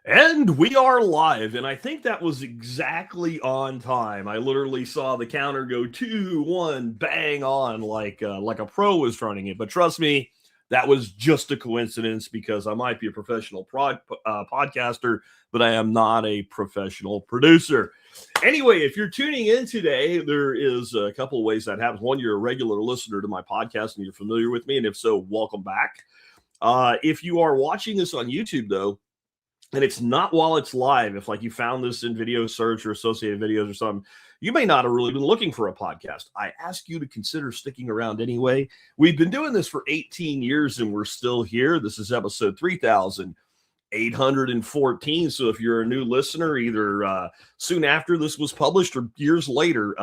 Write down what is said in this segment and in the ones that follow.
And we are live, and I think that was exactly on time. I literally saw the counter go 2-1, bang on, like a pro was running it. But trust me, that was just a coincidence because I might be a professional podcaster, but I am not a professional producer. Anyway, if you're tuning in today, there is a couple of ways that happens. One, you're a regular listener to my podcast and you're familiar with me, and if so, welcome back. If you are watching this on YouTube, though, and it's not while it's live, if like you found this in video search or associated videos or something, you may not have really been looking for a podcast. I ask you to consider sticking around anyway. We've been doing this for 18 years and we're still here. This is episode 3814. So if you're a new listener, either soon after this was published or years later,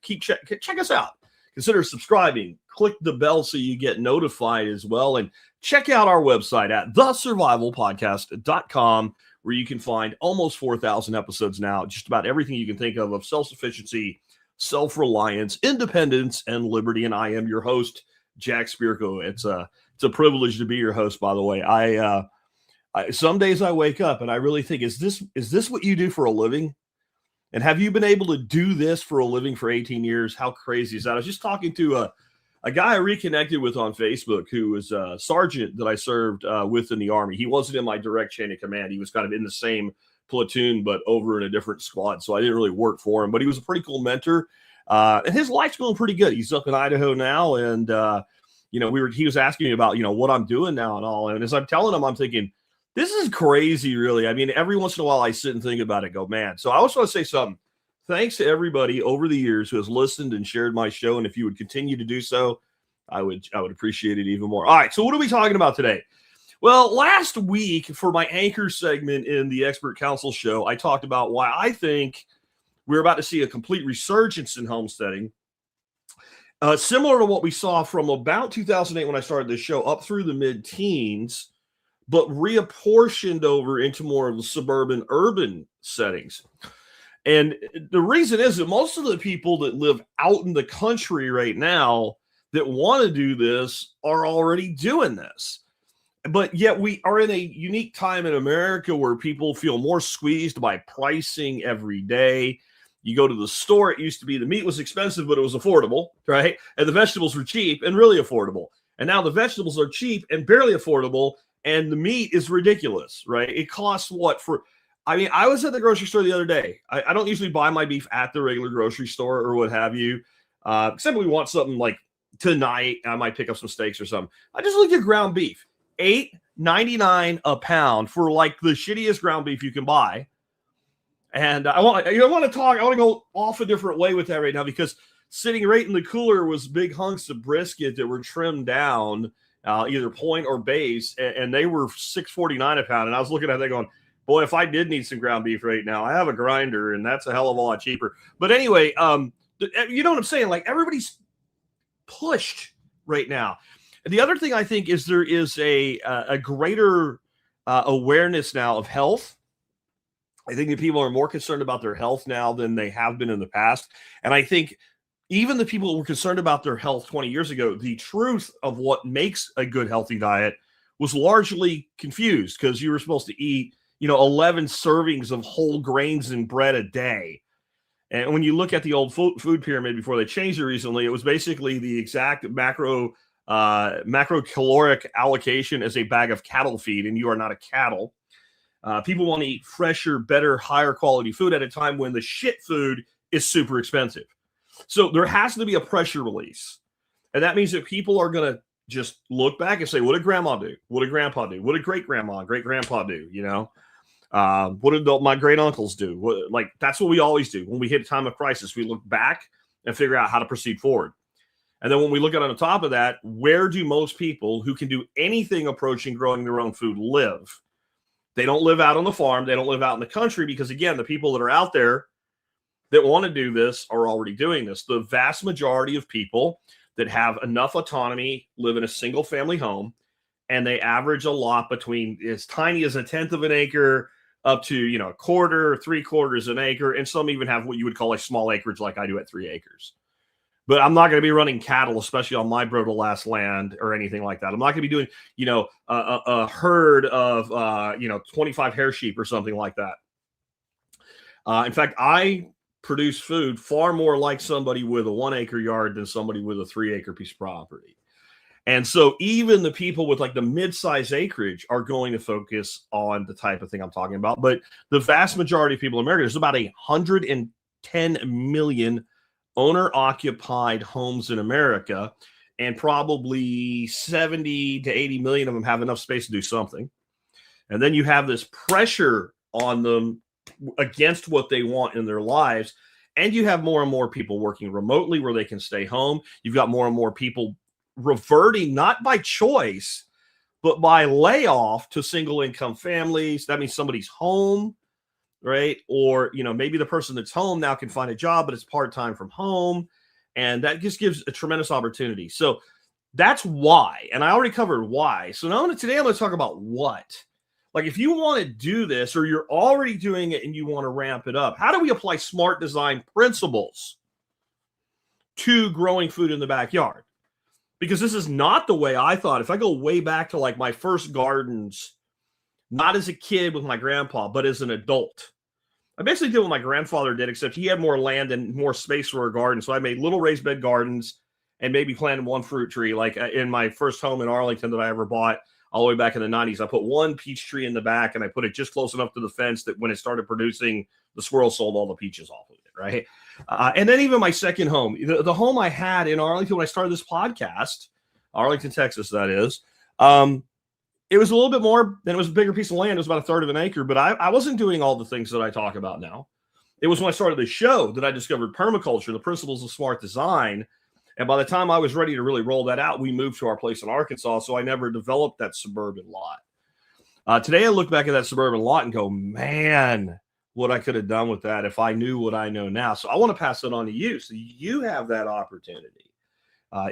check us out. Consider subscribing. Click the bell so you get notified as well. And check out our website at thesurvivalpodcast.com, where you can find almost 4,000 episodes now, just about everything you can think of self-sufficiency, self-reliance, independence, and liberty. And I am your host, Jack Spirko. It's a privilege to be your host, by the way. I some days I wake up and I really think, is this what you do for a living? And have you been able to do this for a living for 18 years? How crazy is that? I was just talking to a guy I reconnected with on Facebook who was a sergeant that I served with in the Army. He wasn't in my direct chain of command. He was kind of in the same platoon, but over in a different squad. So I didn't really work for him, but he was a pretty cool mentor. And his life's going pretty good. He's up in Idaho now. And, he was asking me about, what I'm doing now and all. And as I'm telling him, I'm thinking, this is crazy, really. I mean, every once in a while I sit and think about it, go, man. So I also want to say something. Thanks to everybody over the years who has listened and shared my show. And if you would continue to do so, I would appreciate it even more. All right. So what are we talking about today? Well, last week for my anchor segment in the Expert Council show, I talked about why I think we're about to see a complete resurgence in homesteading. Similar to what we saw from about 2008 when I started this show up through the mid-teens, but reapportioned over into more of the suburban urban settings. And the reason is that most of the people that live out in the country right now that want to do this are already doing this. But yet we are in a unique time in America where people feel more squeezed by pricing every day. You go to the store, it used to be the meat was expensive, but it was affordable, right? And the vegetables were cheap and really affordable. And now the vegetables are cheap and barely affordable, and the meat is ridiculous, right? It costs what for... I mean, I was at the grocery store the other day. I don't usually buy my beef at the regular grocery store or what have you. Except we want something like tonight. I might pick up some steaks or something. I just looked at ground beef. $8.99 a pound for like the shittiest ground beef you can buy. And I want to go off a different way with that right now, because sitting right in the cooler was big hunks of brisket that were trimmed down, either point or base, and they were $6.49 a pound. And I was looking at that going, boy, if I did need some ground beef right now, I have a grinder, and that's a hell of a lot cheaper. But anyway, you know what I'm saying? Like, everybody's pushed right now. And the other thing I think is there is a greater awareness now of health. I think that people are more concerned about their health now than they have been in the past. And I think even the people who were concerned about their health 20 years ago, the truth of what makes a good, healthy diet was largely confused, because you were supposed to eat 11 servings of whole grains and bread a day. And when you look at the old food pyramid before they changed it recently, it was basically the exact macrocaloric allocation as a bag of cattle feed, and you are not a cattle. People want to eat fresher, better, higher quality food at a time when the shit food is super expensive. So there has to be a pressure release. And that means that people are going to just look back and say, what did grandma do? What did grandpa do? What did great-grandma and great-grandpa do? What did my great uncles do? That's what we always do. When we hit a time of crisis, we look back and figure out how to proceed forward. And then when we look at on the top of that, where do most people who can do anything approaching growing their own food live? They don't live out on the farm. They don't live out in the country, because, again, the people that are out there that want to do this are already doing this. The vast majority of people that have enough autonomy live in a single family home, and they average a lot between as tiny as 1/10 of an acre up to, a quarter, 3/4 an acre. And some even have what you would call a small acreage, like I do at 3 acres. But I'm not going to be running cattle, especially on my bro to last land or anything like that. I'm not going to be doing, a herd of, 25 hair sheep or something like that. In fact, I produce food far more like somebody with a 1 acre yard than somebody with a 3 acre piece of property. And so even the people with like the mid-size acreage are going to focus on the type of thing I'm talking about. But the vast majority of people in America, there's about 110 million owner-occupied homes in America, and probably 70 to 80 million of them have enough space to do something. And then you have this pressure on them against what they want in their lives. And you have more and more people working remotely where they can stay home. You've got more and more people reverting, not by choice, but by layoff, to single income families. That means somebody's home, right? Or, maybe the person that's home now can find a job, but it's part-time from home. And that just gives a tremendous opportunity. So that's why. And I already covered why. So now today I'm going to talk about what. Like, if you want to do this, or you're already doing it and you want to ramp it up, how do we apply smart design principles to growing food in the backyard? Because this is not the way I thought. If I go way back to like my first gardens, not as a kid with my grandpa, but as an adult, I basically did what my grandfather did, except he had more land and more space for a garden. So I made little raised bed gardens and maybe planted one fruit tree. Like in my first home in Arlington that I ever bought, all the way back in the 90s, I put one peach tree in the back, and I put it just close enough to the fence that when it started producing, the squirrels sold all the peaches off of it, right? And then even my second home, the home I had in Arlington when I started this podcast, Arlington, Texas, that is, it was a little bit more, and it was a bigger piece of land. It was about 1/3 of an acre, but I wasn't doing all the things that I talk about now. It was when I started the show that I discovered permaculture, the principles of smart design. And by the time I was ready to really roll that out, we moved to our place in Arkansas, so I never developed that suburban lot. Today, I look back at that suburban lot and go, man, what I could have done with that if I knew what I know now. So I want to pass it on to you, so you have that opportunity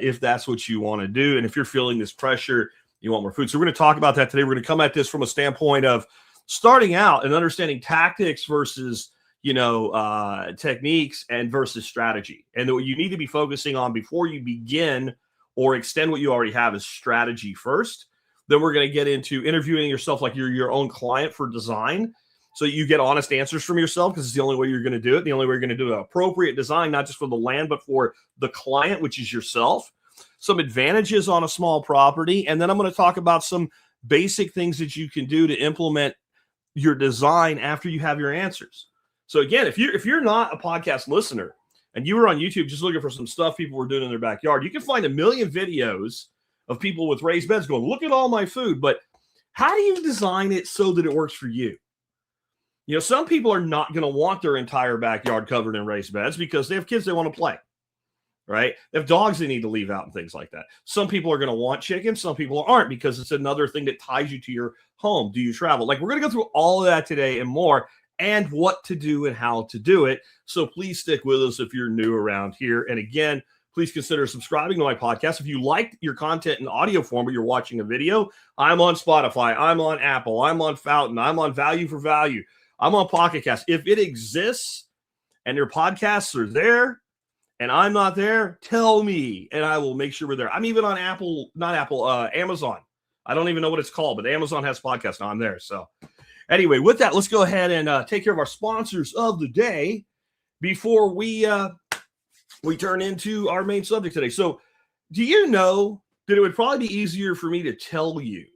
if that's what you want to do. And if you're feeling this pressure, you want more food. So we're going to talk about that today. We're going to come at this from a standpoint of starting out and understanding tactics versus techniques and versus strategy. And what you need to be focusing on before you begin or extend what you already have is strategy first. Then we're going to get into interviewing yourself like you're your own client for design, so you get honest answers from yourself, because it's the only way you're going to do it. The only way you're going to do an appropriate design, not just for the land, but for the client, which is yourself. Some advantages on a small property. And then I'm going to talk about some basic things that you can do to implement your design after you have your answers. So again, if you're not a podcast listener and you were on YouTube just looking for some stuff people were doing in their backyard, you can find a million videos of people with raised beds going, look at all my food. But how do you design it so that it works for you? Some people are not going to want their entire backyard covered in raised beds because they have kids they want to play, right? They have dogs they need to leave out and things like that. Some people are going to want chickens. Some people aren't, because it's another thing that ties you to your home. Do you travel? Like, we're going to go through all of that today and more, and what to do and how to do it. So please stick with us if you're new around here. And again, please consider subscribing to my podcast. If you like your content in audio form, but you're watching a video, I'm on Spotify, I'm on Apple, I'm on Fountain, I'm on Value for Value, I'm on Pocket Cast. If it exists and your podcasts are there and I'm not there, tell me and I will make sure we're there. I'm even on Amazon. I don't even know what it's called, but Amazon has podcasts now. I'm there. So anyway, with that, let's go ahead and take care of our sponsors of the day before we turn into our main subject today. So do you know that it would probably be easier for me to tell you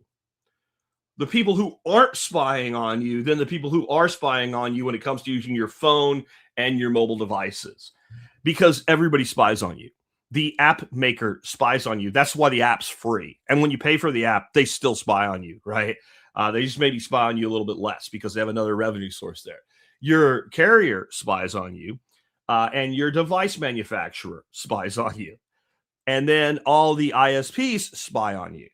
the people who aren't spying on you than the people who are spying on you when it comes to using your phone and your mobile devices? Because everybody spies on you. The app maker spies on you. That's why the app's free. And when you pay for the app, they still spy on you, right? They just maybe spy on you a little bit less because they have another revenue source there. Your carrier spies on you, and your device manufacturer spies on you. And then all the ISPs spy on you.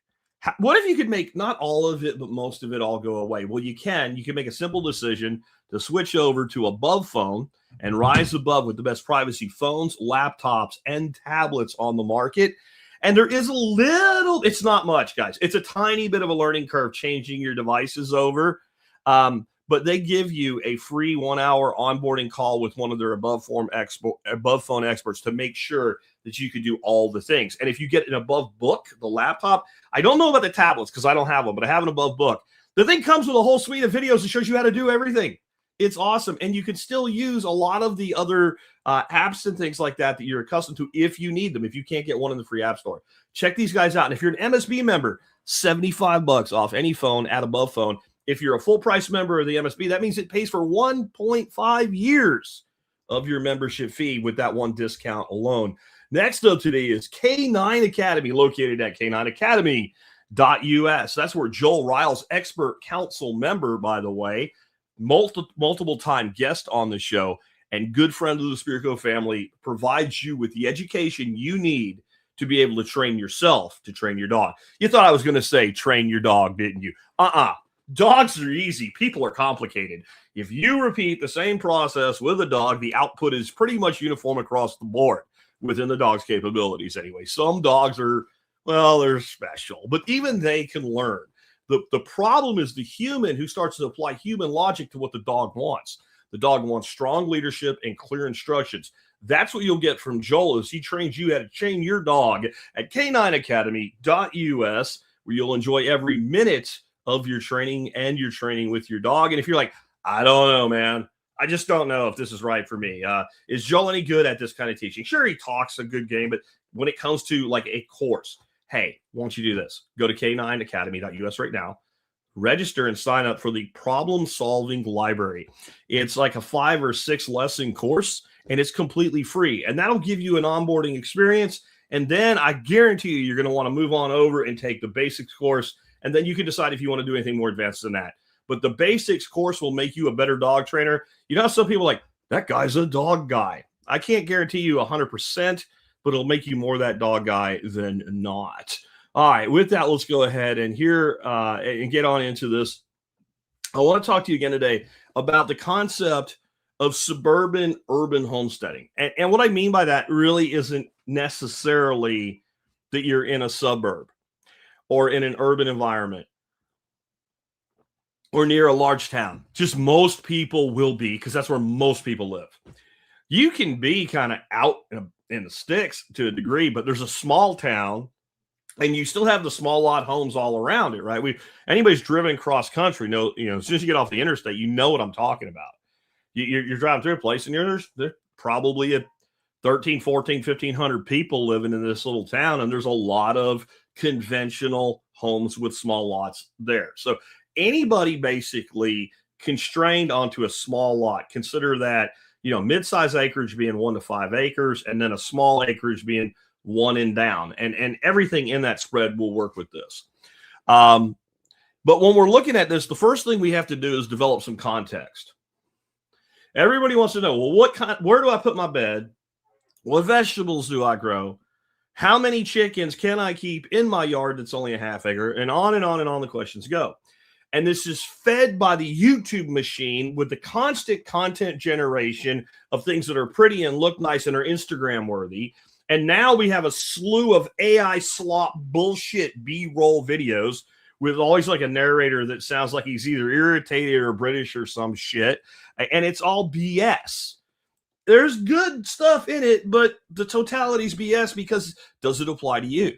What if you could make not all of it, but most of it all go away? Well, you can. You can make a simple decision to switch over to above phone and rise above with the best privacy phones, laptops, and tablets on the market. And there is a little, it's not much, guys. It's a tiny bit of a learning curve changing your devices over. But they give you a free 1-hour onboarding call with one of their above phone experts to make sure that you could do all the things. And if you get an above book, the laptop, I don't know about the tablets because I don't have them, but I have an above book. The thing comes with a whole suite of videos that shows you how to do everything. It's awesome. And you can still use a lot of the other apps and things like that you're accustomed to if you need them, if you can't get one in the free app store. Check these guys out. And if you're an MSB member, $75 off any phone at above phone. If you're a full price member of the MSB, that means it pays for 1.5 years of your membership fee with that one discount alone. Next up today is K9 Academy, located at k9academy.us. That's where Joel Riles, expert council member, by the way, multiple time guest on the show and good friend of the Spirko family, provides you with the education you need to be able to train yourself to train your dog. You thought I was going to say train your dog, didn't you? Dogs are easy. People are complicated. If you repeat the same process with a dog, the output is pretty much uniform across the board within the dog's capabilities anyway. Some dogs are, well, they're special, but even they can learn. The problem is the human who starts to apply human logic to what the dog wants. The dog wants strong leadership and clear instructions. That's what you'll get from Joel as he trains you how to train your dog at k9academy.us, where you'll enjoy every minute of your training and your training with your dog. And if you're like, I don't know, man, I just don't know if this is right for me. Is Joel any good at this kind of teaching? Sure, he talks a good game, but when it comes to like a course, hey, why don't you do this? Go to k9academy.us right now, register and sign up for the problem solving library. It's like a 5 or 6 lesson course and it's completely free. And that'll give you an onboarding experience. And then I guarantee you're going to want to move on over and take the basics course. And then you can decide if you want to do anything more advanced than that. But the basics course will make you a better dog trainer. You know how some people are like, that guy's a dog guy. I can't guarantee you 100%, but it'll make you more that dog guy than not. All right, with that, let's go ahead and get on into this. I want to talk to you again today about the concept of suburban urban homesteading. And what I mean by that really isn't necessarily that you're in a suburb or in an urban environment or near a large town. Just most people will be, because that's where most people live. You can be kind of out in the sticks to a degree, but there's a small town and you still have the small lot homes all around it, right? Anybody's driven cross country, as soon as you get off the interstate, you know what I'm talking about. You're driving through a place and there's probably a 13, 14, 1,500 people living in this little town. And there's a lot of conventional homes with small lots there. So anybody basically constrained onto a small lot, consider that, mid-size acreage being 1 to 5 acres, and then a small acreage being 1 and down, and everything in that spread will work with this. But when we're looking at this, the first thing we have to do is develop some context. Everybody wants to know, well, where do I put my bed? What vegetables do I grow? How many chickens can I keep in my yard that's only a half acre? And on and on and on the questions go. And this is fed by the YouTube machine with the constant content generation of things that are pretty and look nice and are Instagram worthy. And now we have a slew of AI slop bullshit B-roll videos with always like a narrator that sounds like he's either irritated or British or some shit. And it's all BS. There's good stuff in it, but the totality is BS because does it apply to you?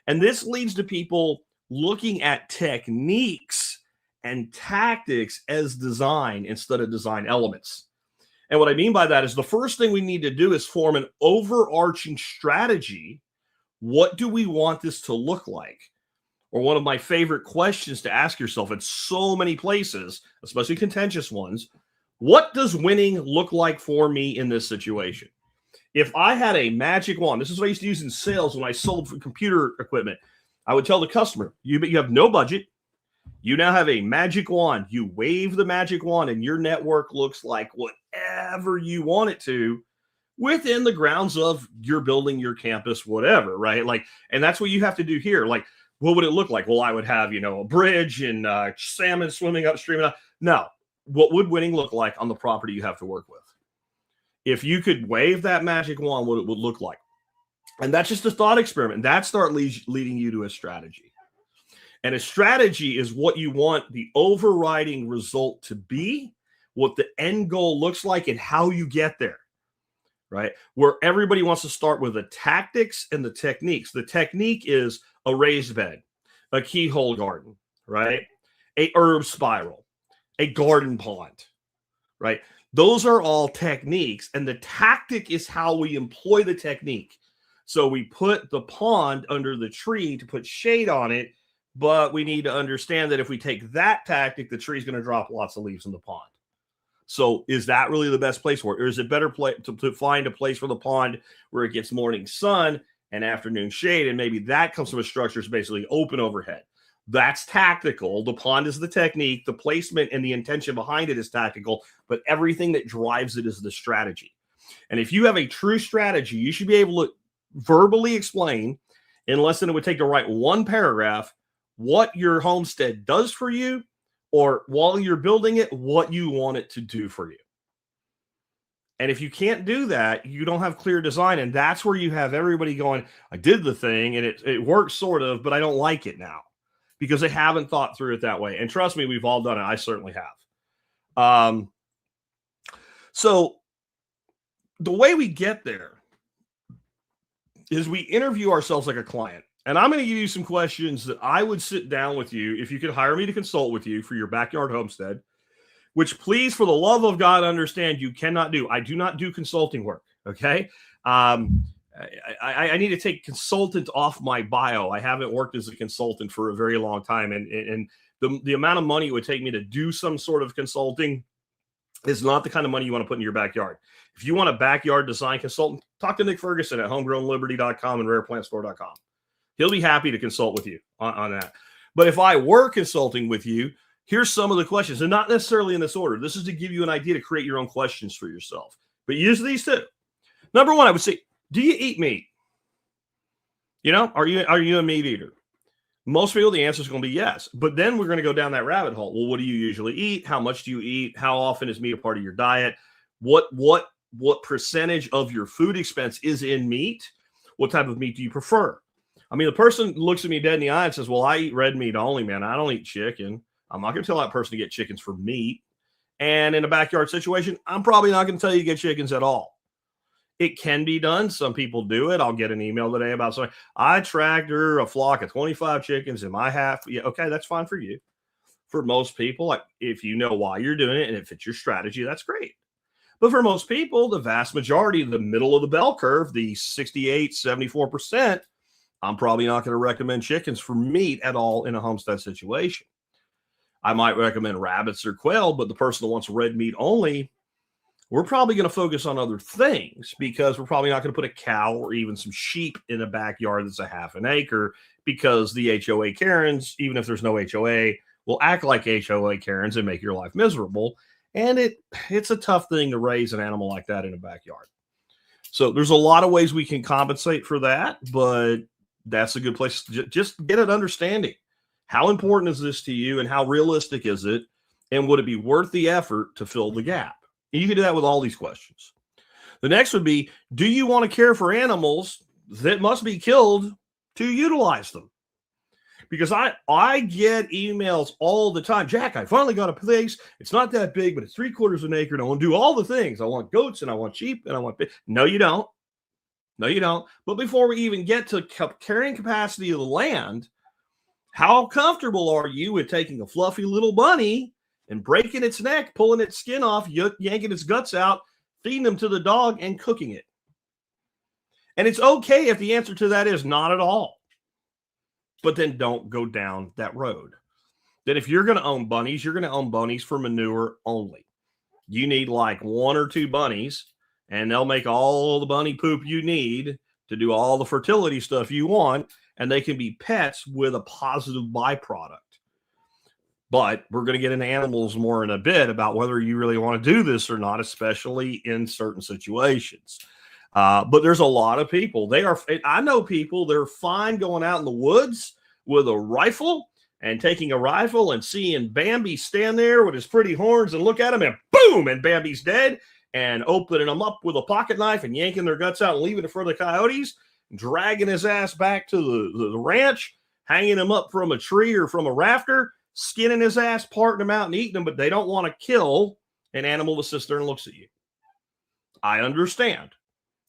And this leads to people looking at techniques and tactics as design instead of design elements. And what I mean by that is the first thing we need to do is form an overarching strategy. What do we want this to look like? Or one of my favorite questions to ask yourself in so many places, especially contentious ones, what does winning look like for me in this situation? If I had a magic wand, this is what I used to use in sales when I sold computer equipment. I would tell the customer, you have no budget. You now have a magic wand. You wave the magic wand and your network looks like whatever you want it to within the grounds of your building, your campus, whatever, right? And that's what you have to do here. What would it look like? Well, I would have, a bridge and salmon swimming upstream. No. What would winning look like on the property you have to work with? If you could wave that magic wand, what it would look like. And that's just a thought experiment. That starts leading you to a strategy. And a strategy is what you want the overriding result to be, what the end goal looks like, and how you get there. right? Where everybody wants to start with the tactics and the techniques. The technique is a raised bed, a keyhole garden, right? A herb spiral, a garden pond, right? Those are all techniques, and the tactic is how we employ the technique. So we put the pond under the tree to put shade on it, but we need to understand that if we take that tactic, the tree's going to drop lots of leaves in the pond. So is that really the best place for it? Or is it better to find a place for the pond where it gets morning sun and afternoon shade, and maybe that comes from a structure that's basically open overhead? That's tactical. The pond is the technique. The placement and the intention behind it is tactical, but everything that drives it is the strategy. And if you have a true strategy, you should be able to verbally explain, in less than it would take to write one paragraph, what your homestead does for you, or while you're building it, what you want it to do for you. And if you can't do that, you don't have clear design. And that's where you have everybody going, I did the thing and it works sort of, but I don't like it now, because they haven't thought through it that way. And trust me, we've all done it. I certainly have. So the way we get there is we interview ourselves like a client. And I'm going to give you some questions that I would sit down with you if you could hire me to consult with you for your backyard homestead, which, please, for the love of God, understand you cannot do. I do not do consulting work. Okay. I need to take consultant off my bio. I haven't worked as a consultant for a very long time. And the amount of money it would take me to do some sort of consulting is not the kind of money you want to put in your backyard. If you want a backyard design consultant, talk to Nick Ferguson at homegrownliberty.com and rareplantstore.com. He'll be happy to consult with you on that. But if I were consulting with you, here's some of the questions, and not necessarily in this order. This is to give you an idea to create your own questions for yourself. But use these two. Number one, I would say, do you eat meat? You know, are you a meat eater? Most people, the answer is going to be yes. But then we're going to go down that rabbit hole. Well, what do you usually eat? How much do you eat? How often is meat a part of your diet? What percentage of your food expense is in meat? What type of meat do you prefer? I mean, the person looks at me dead in the eye and says, well, I eat red meat only, man. I don't eat chicken. I'm not going to tell that person to get chickens for meat. And in a backyard situation, I'm probably not going to tell you to get chickens at all. It can be done. Some people do it. I'll get an email today about something. I tractor a flock of 25 chickens in my half. Yeah, okay, that's fine for you. For most people, like, if you know why you're doing it and it fits your strategy, that's great. But for most people, the vast majority, the middle of the bell curve, the 68, 74%, I'm probably not going to recommend chickens for meat at all in a homestead situation. I might recommend rabbits or quail, but the person that wants red meat only, we're probably going to focus on other things, because we're probably not going to put a cow or even some sheep in a backyard that's a half an acre, because the HOA Karens, even if there's no HOA, will act like HOA Karens and make your life miserable. And it's a tough thing to raise an animal like that in a backyard. So there's a lot of ways we can compensate for that, but that's a good place to just get an understanding. How important is this to you, and how realistic is it? And would it be worth the effort to fill the gap? And you can do that with all these questions. The next would be, do you want to care for animals that must be killed to utilize them? Because I get emails all the time. Jack, I finally got a place. It's not that big, but it's 3/4 of an acre, and I want to do all the things. I want goats, and I want sheep, and I want... No, you don't. No, you don't. But before we even get to carrying capacity of the land, how comfortable are you with taking a fluffy little bunny and breaking its neck, pulling its skin off, yanking its guts out, feeding them to the dog, and cooking it? And it's okay if the answer to that is not at all. But then don't go down that road. That if you're going to own bunnies, you're going to own bunnies for manure only. You need like 1 or 2 bunnies, and they'll make all the bunny poop you need to do all the fertility stuff you want, and they can be pets with a positive byproduct. But we're going to get into animals more in a bit about whether you really want to do this or not, especially in certain situations. But there's a lot of people. I know people, they're fine going out in the woods with a rifle and taking a rifle and seeing Bambi stand there with his pretty horns and look at him and boom, and Bambi's dead, and opening them up with a pocket knife and yanking their guts out and leaving it for the coyotes, dragging his ass back to the ranch, hanging him up from a tree or from a rafter, skinning his ass, parting him out and eating him, but they don't want to kill an animal that sits there and looks at you. I understand.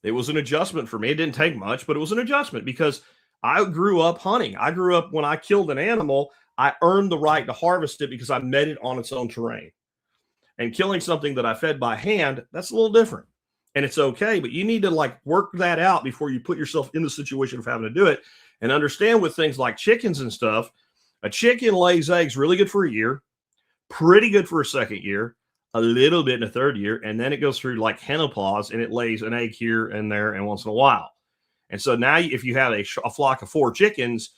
It was an adjustment for me. It didn't take much, but it was an adjustment because I grew up hunting. I grew up when I killed an animal, I earned the right to harvest it because I met it on its own terrain. And killing something that I fed by hand, that's a little different. And it's okay, but you need to like work that out before you put yourself in the situation of having to do it. And understand with things like chickens and stuff, a chicken lays eggs really good for a year, pretty good for a second year, a little bit in a third year, and then it goes through like henopause and it lays an egg here and there and once in a while. And so now if you have a flock of 4 chickens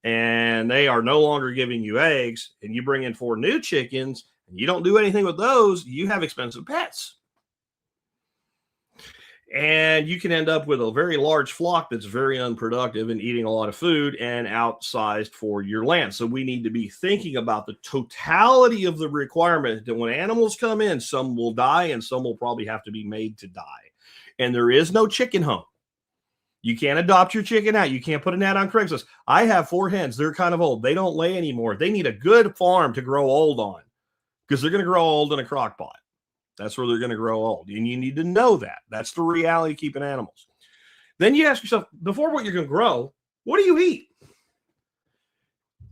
and they are no longer giving you eggs and you bring in 4 new chickens and you don't do anything with those, you have expensive pets. And you can end up with a very large flock that's very unproductive and eating a lot of food and outsized for your land. So we need to be thinking about the totality of the requirement that when animals come in, some will die and some will probably have to be made to die. And there is no chicken home. You can't adopt your chicken out. You can't put an ad on Craigslist. I have 4 hens. They're kind of old. They don't lay anymore. They need a good farm to grow old on because they're going to grow old in a crock pot. That's where they're going to grow old. And you need to know that. That's the reality of keeping animals. Then you ask yourself, before what you're going to grow, what do you eat?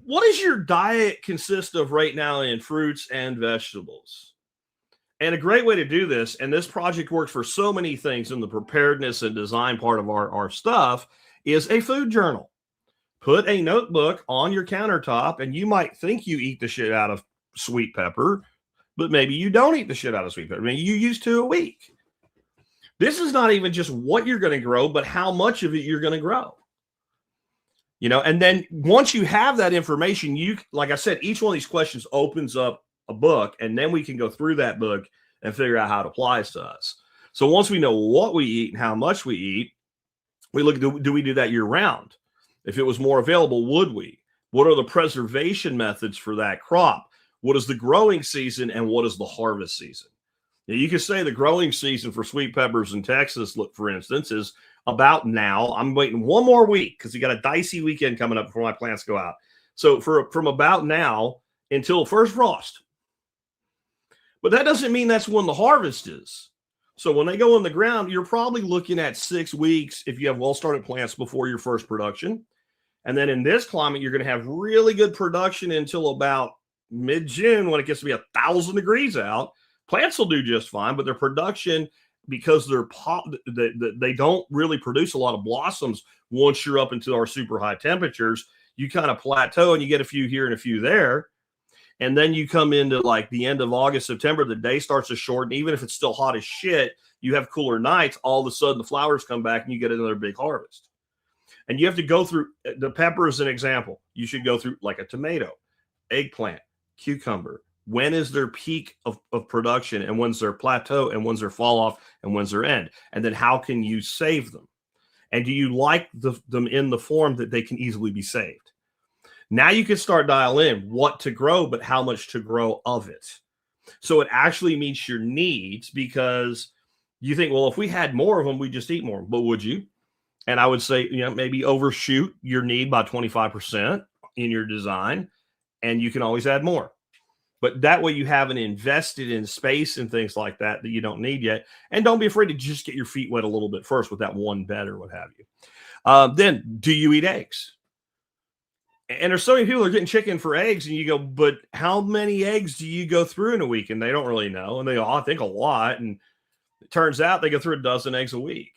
What does your diet consist of right now in fruits and vegetables? And a great way to do this, and this project works for so many things in the preparedness and design part of our stuff, is a food journal. Put a notebook on your countertop, and you might think you eat the shit out of sweet pepper, but maybe you don't eat the shit out of sweet pepper. Maybe you use 2 a week. This is not even just what you're going to grow, but how much of it you're going to grow. You know, and then once you have that information, you, like I said, each one of these questions opens up a book, and then we can go through that book and figure out how it applies to us. So once we know what we eat and how much we eat, we look, do we do that year round? If it was more available, would we? What are the preservation methods for that crop? What is the growing season and what is the harvest season? Now, you could say the growing season for sweet peppers in Texas, look, for instance, is about now. I'm waiting 1 more week because you got a dicey weekend coming up before my plants go out. So from about now until first frost. But that doesn't mean that's when the harvest is. So when they go in the ground, you're probably looking at 6 weeks if you have well-started plants before your first production. And then in this climate, you're going to have really good production until about mid-June when it gets to be 1,000 degrees out. Plants will do just fine, but their production, because they don't really produce a lot of blossoms once you're up into our super high temperatures, you kind of plateau and you get a few here and a few there. And then you come into like the end of August, September, the day starts to shorten. Even if it's still hot as shit, you have cooler nights. All of a sudden the flowers come back and you get another big harvest. And you have to go through the pepper as an example. You should go through like a tomato, eggplant, cucumber. When is their peak of production and when's their plateau and when's their fall off and when's their end? And then how can you save them? And do you like them in the form that they can easily be saved? Now you can start dial in what to grow, but how much to grow of it. So it actually meets your needs because you think, well, if we had more of them, we'd just eat more. But would you? And I would say, you know, maybe overshoot your need by 25% in your design, and you can always add more. But that way you haven't invested in space and things like that you don't need yet. And don't be afraid to just get your feet wet a little bit first with that one bed or what have you. Then, do you eat eggs? And there's so many people who are getting chicken for eggs, and you go, but how many eggs do you go through in a week? And they don't really know. And they go, I think a lot. And it turns out they go through a dozen eggs a week.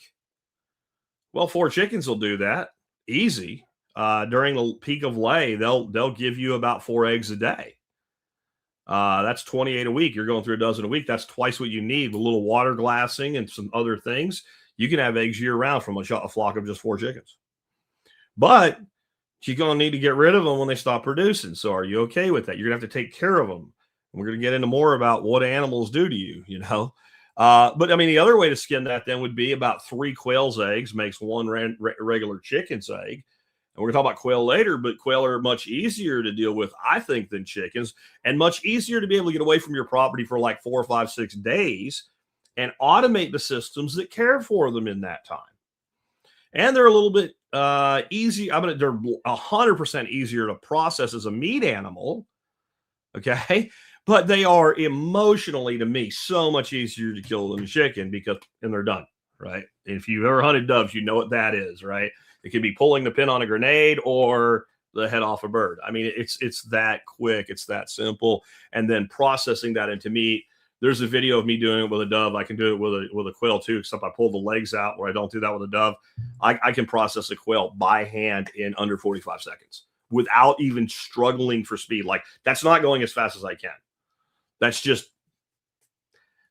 Well, 4 chickens will do that easy. During the peak of lay, they'll give you about 4 eggs a day. That's 28 a week. You're going through a dozen a week. That's twice what you need with a little water glassing and some other things. You can have eggs year round from a flock of just 4 chickens. But you're going to need to get rid of them when they stop producing. So are you okay with that? You're going to have to take care of them. And we're going to get into more about what animals do to you, you know. But I mean, the other way to skin that then would be about 3 quail's eggs makes 1 regular chicken's egg. And we're going to talk about quail later, but quail are much easier to deal with, I think, than chickens, and much easier to be able to get away from your property for like 4 or 5, 6 days and automate the systems that care for them in that time. And they're a little bit easy. I mean, they're 100% easier to process as a meat animal. Okay. But they are emotionally, to me, so much easier to kill than a chicken and they're done. right? If you've ever hunted doves, you know what that is, right? It can be pulling the pin on a grenade or the head off a bird. I mean, it's that quick, it's that simple, and then processing that into meat. There's a video of me doing it with a dove. I can do it with a quail too, except I pull the legs out where I don't do that with a dove. I can process a quail by hand in under 45 seconds without even struggling for speed. Like, that's not going as fast as I can. That's just,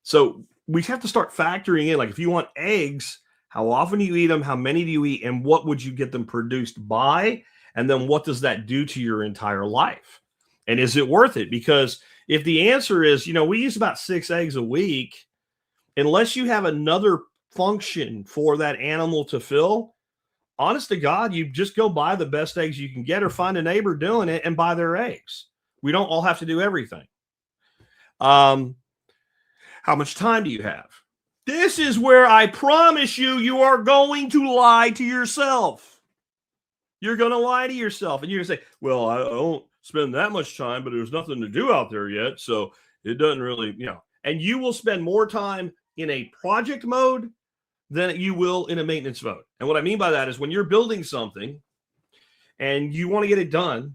so we have to start factoring in, like, if you want eggs, how often do you eat them? How many do you eat? And what would you get them produced by? And then what does that do to your entire life? And is it worth it? Because if the answer is, we use about 6 eggs a week, unless you have another function for that animal to fill, honest to God, you just go buy the best eggs you can get or find a neighbor doing it and buy their eggs. We don't all have to do everything. How much time do you have? This is where I promise you are going to lie to yourself. You're going to lie to yourself. And you're going to say, well, I don't spend that much time, but there's nothing to do out there yet. So it doesn't really, and you will spend more time in a project mode than you will in a maintenance mode. And what I mean by that is when you're building something and you want to get it done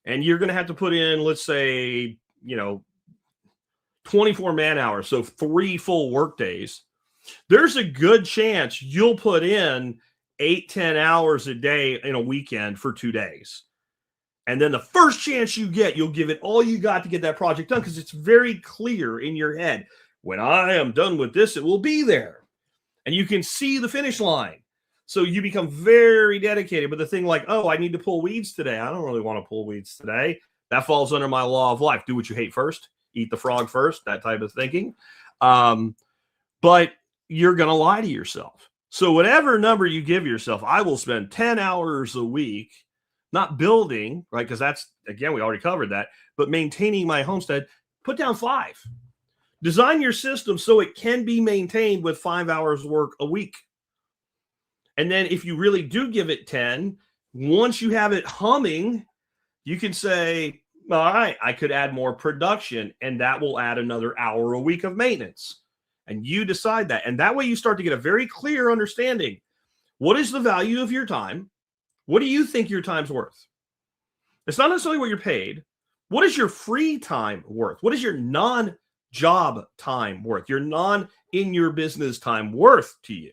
and you're going to have to put in, let's say, 24 man hours, so 3 full work days, there's a good chance you'll put in 8-10 hours a day in a weekend for 2 days. And then the first chance you get, you'll give it all you got to get that project done, because it's very clear in your head, when I am done with this, it will be there. And you can see the finish line. So you become very dedicated. But the thing like, oh, I need to pull weeds today. I don't really want to pull weeds today. That falls under my law of life. Do what you hate first. Eat the frog first. That type of thinking. But you're going to lie to yourself. So whatever number you give yourself, I will spend 10 hours a week, not building, right? Because that's, again, we already covered that, but maintaining my homestead. Put down 5. Design your system so it can be maintained with 5 hours work a week. And then if you really do give it 10, once you have it humming, you can say, all right, I could add more production, and that will add another hour a week of maintenance. And you decide that. And that way you start to get a very clear understanding. What is the value of your time? What do you think your time's worth? It's not necessarily what you're paid. What is your free time worth? What is your non-job time worth? Your non-in your business time worth to you?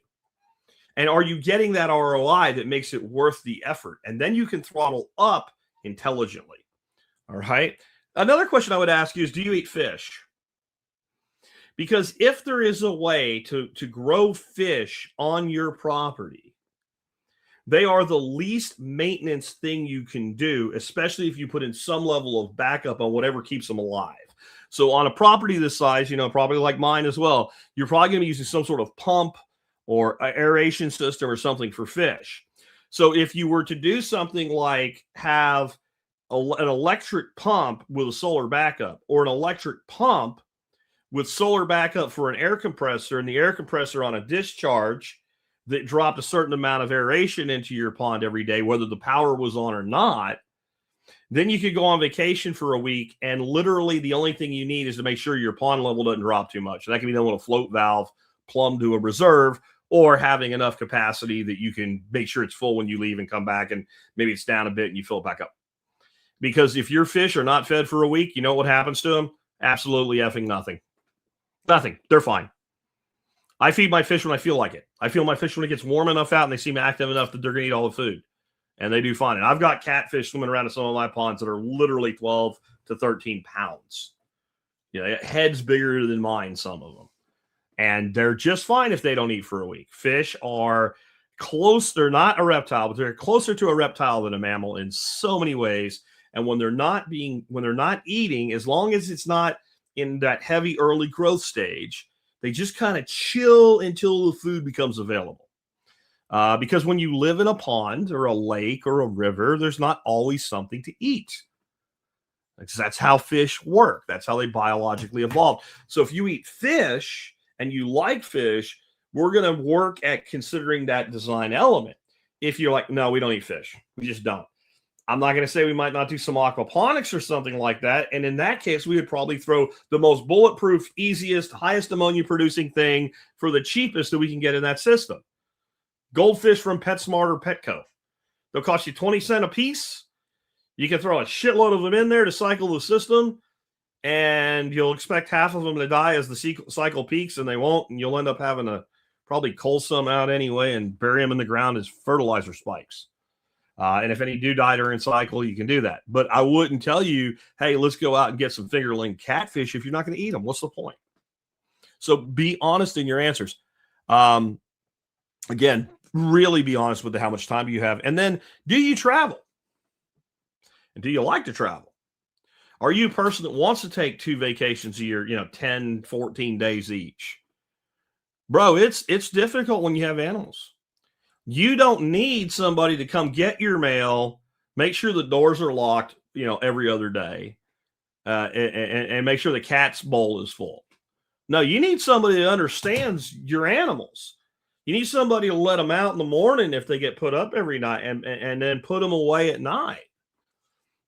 And are you getting that ROI that makes it worth the effort? And then you can throttle up intelligently. All right. Another question I would ask you is, do you eat fish? Because if there is a way to grow fish on your property, they are the least maintenance thing you can do, especially if you put in some level of backup on whatever keeps them alive. So on a property this size, property like mine as well, you're probably going to be using some sort of pump or an aeration system or something for fish. So if you were to do something like have an electric pump with a solar backup, or an electric pump with solar backup for an air compressor, and the air compressor on a discharge that dropped a certain amount of aeration into your pond every day, whether the power was on or not, then you could go on vacation for a week, and literally the only thing you need is to make sure your pond level doesn't drop too much. That can be done with a float valve plumbed to a reserve, or having enough capacity that you can make sure it's full when you leave and come back, and maybe it's down a bit and you fill it back up. Because if your fish are not fed for a week, you know what happens to them? Absolutely effing nothing. Nothing. They're fine. I feed my fish when I feel like it. I feel my fish when it gets warm enough out and they seem active enough that they're going to eat all the food. And they do fine. And I've got catfish swimming around in some of my ponds that are literally 12 to 13 pounds. Heads bigger than mine, some of them. And they're just fine if they don't eat for a week. Fish are close. They're not a reptile, but they're closer to a reptile than a mammal in so many ways. And when they're not eating, as long as it's not in that heavy early growth stage, they just kind of chill until the food becomes available. Because when you live in a pond or a lake or a river, there's not always something to eat. That's how fish work. That's how they biologically evolved. So if you eat fish and you like fish, we're going to work at considering that design element. If you're like, no, we don't eat fish. We just don't. I'm not going to say we might not do some aquaponics or something like that. And in that case, we would probably throw the most bulletproof, easiest, highest ammonia producing thing for the cheapest that we can get in that system. Goldfish from PetSmart or Petco. They'll cost you 20 cents a piece. You can throw a shitload of them in there to cycle the system, and you'll expect half of them to die as the cycle peaks, and they won't, and you'll end up having to probably cull some out anyway and bury them in the ground as fertilizer spikes. And if any do die during cycle, you can do that. But I wouldn't tell you, hey, let's go out and get some fingerling catfish if you're not going to eat them. What's the point? So be honest in your answers. Again, really be honest with how much time you have. And then, do you travel? And do you like to travel? Are you a person that wants to take 2 vacations a year, 10, 14 days each? Bro, it's difficult when you have animals. You don't need somebody to come get your mail, make sure the doors are locked, every other day, and make sure the cat's bowl is full. No, you need somebody that understands your animals. You need somebody to let them out in the morning if they get put up every night and then put them away at night.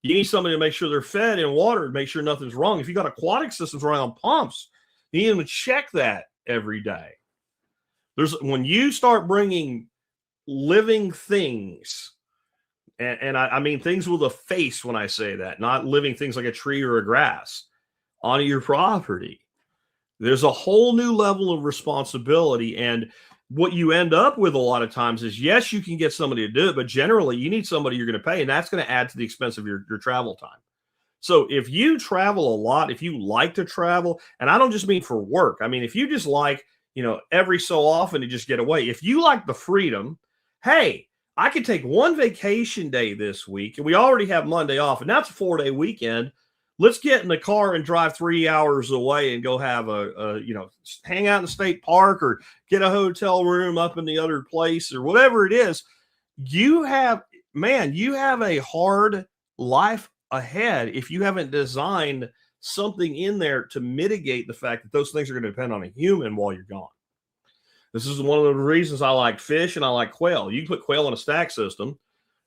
You need somebody to make sure they're fed and watered, make sure nothing's wrong. If you got aquatic systems running on pumps, you need them to check that every day. When you start bringing living things, and I mean things with a face when I say that, not living things like a tree or a grass, onto your property, there's a whole new level of responsibility. And what you end up with a lot of times is, yes, you can get somebody to do it, but generally you need somebody you're going to pay, and that's going to add to the expense of your travel time. So if you travel a lot, if you like to travel, and I don't just mean for work, I mean if you just like, every so often to just get away, if you like the freedom, hey, I could take 1 vacation day this week, and we already have Monday off, and that's a 4-day weekend. Let's get in the car and drive 3 hours away and go have hang out in the state park or get a hotel room up in the other place or whatever it is. You have a hard life ahead if you haven't designed something in there to mitigate the fact that those things are going to depend on a human while you're gone. This is one of the reasons I like fish and I like quail. You can put quail in a stack system.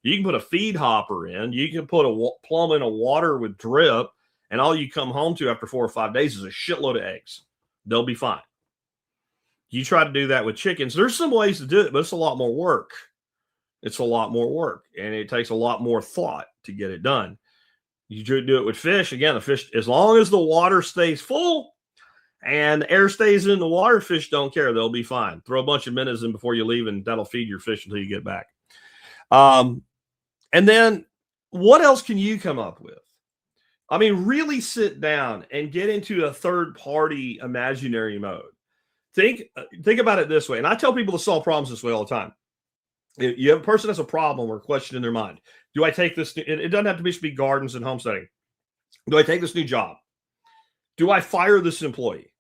You can put a feed hopper in. You can put a plumb in a water with drip, and all you come home to after 4 or 5 days is a shitload of eggs. They'll be fine. You try to do that with chickens. There's some ways to do it, but it's a lot more work. It's a lot more work, and it takes a lot more thought to get it done. You do it with fish. Again, the fish, as long as the water stays full and air stays in the water, fish don't care. They'll be fine. Throw a bunch of minnows in before you leave, and that'll feed your fish until you get back. And then what else can you come up with? I mean, really sit down and get into a third-party imaginary mode. Think about it this way. And I tell people to solve problems this way all the time. If you have a person that's a problem or a question in their mind. Do I take this? It doesn't have to be gardens and homesteading. Do I take this new job? Do I fire this employee?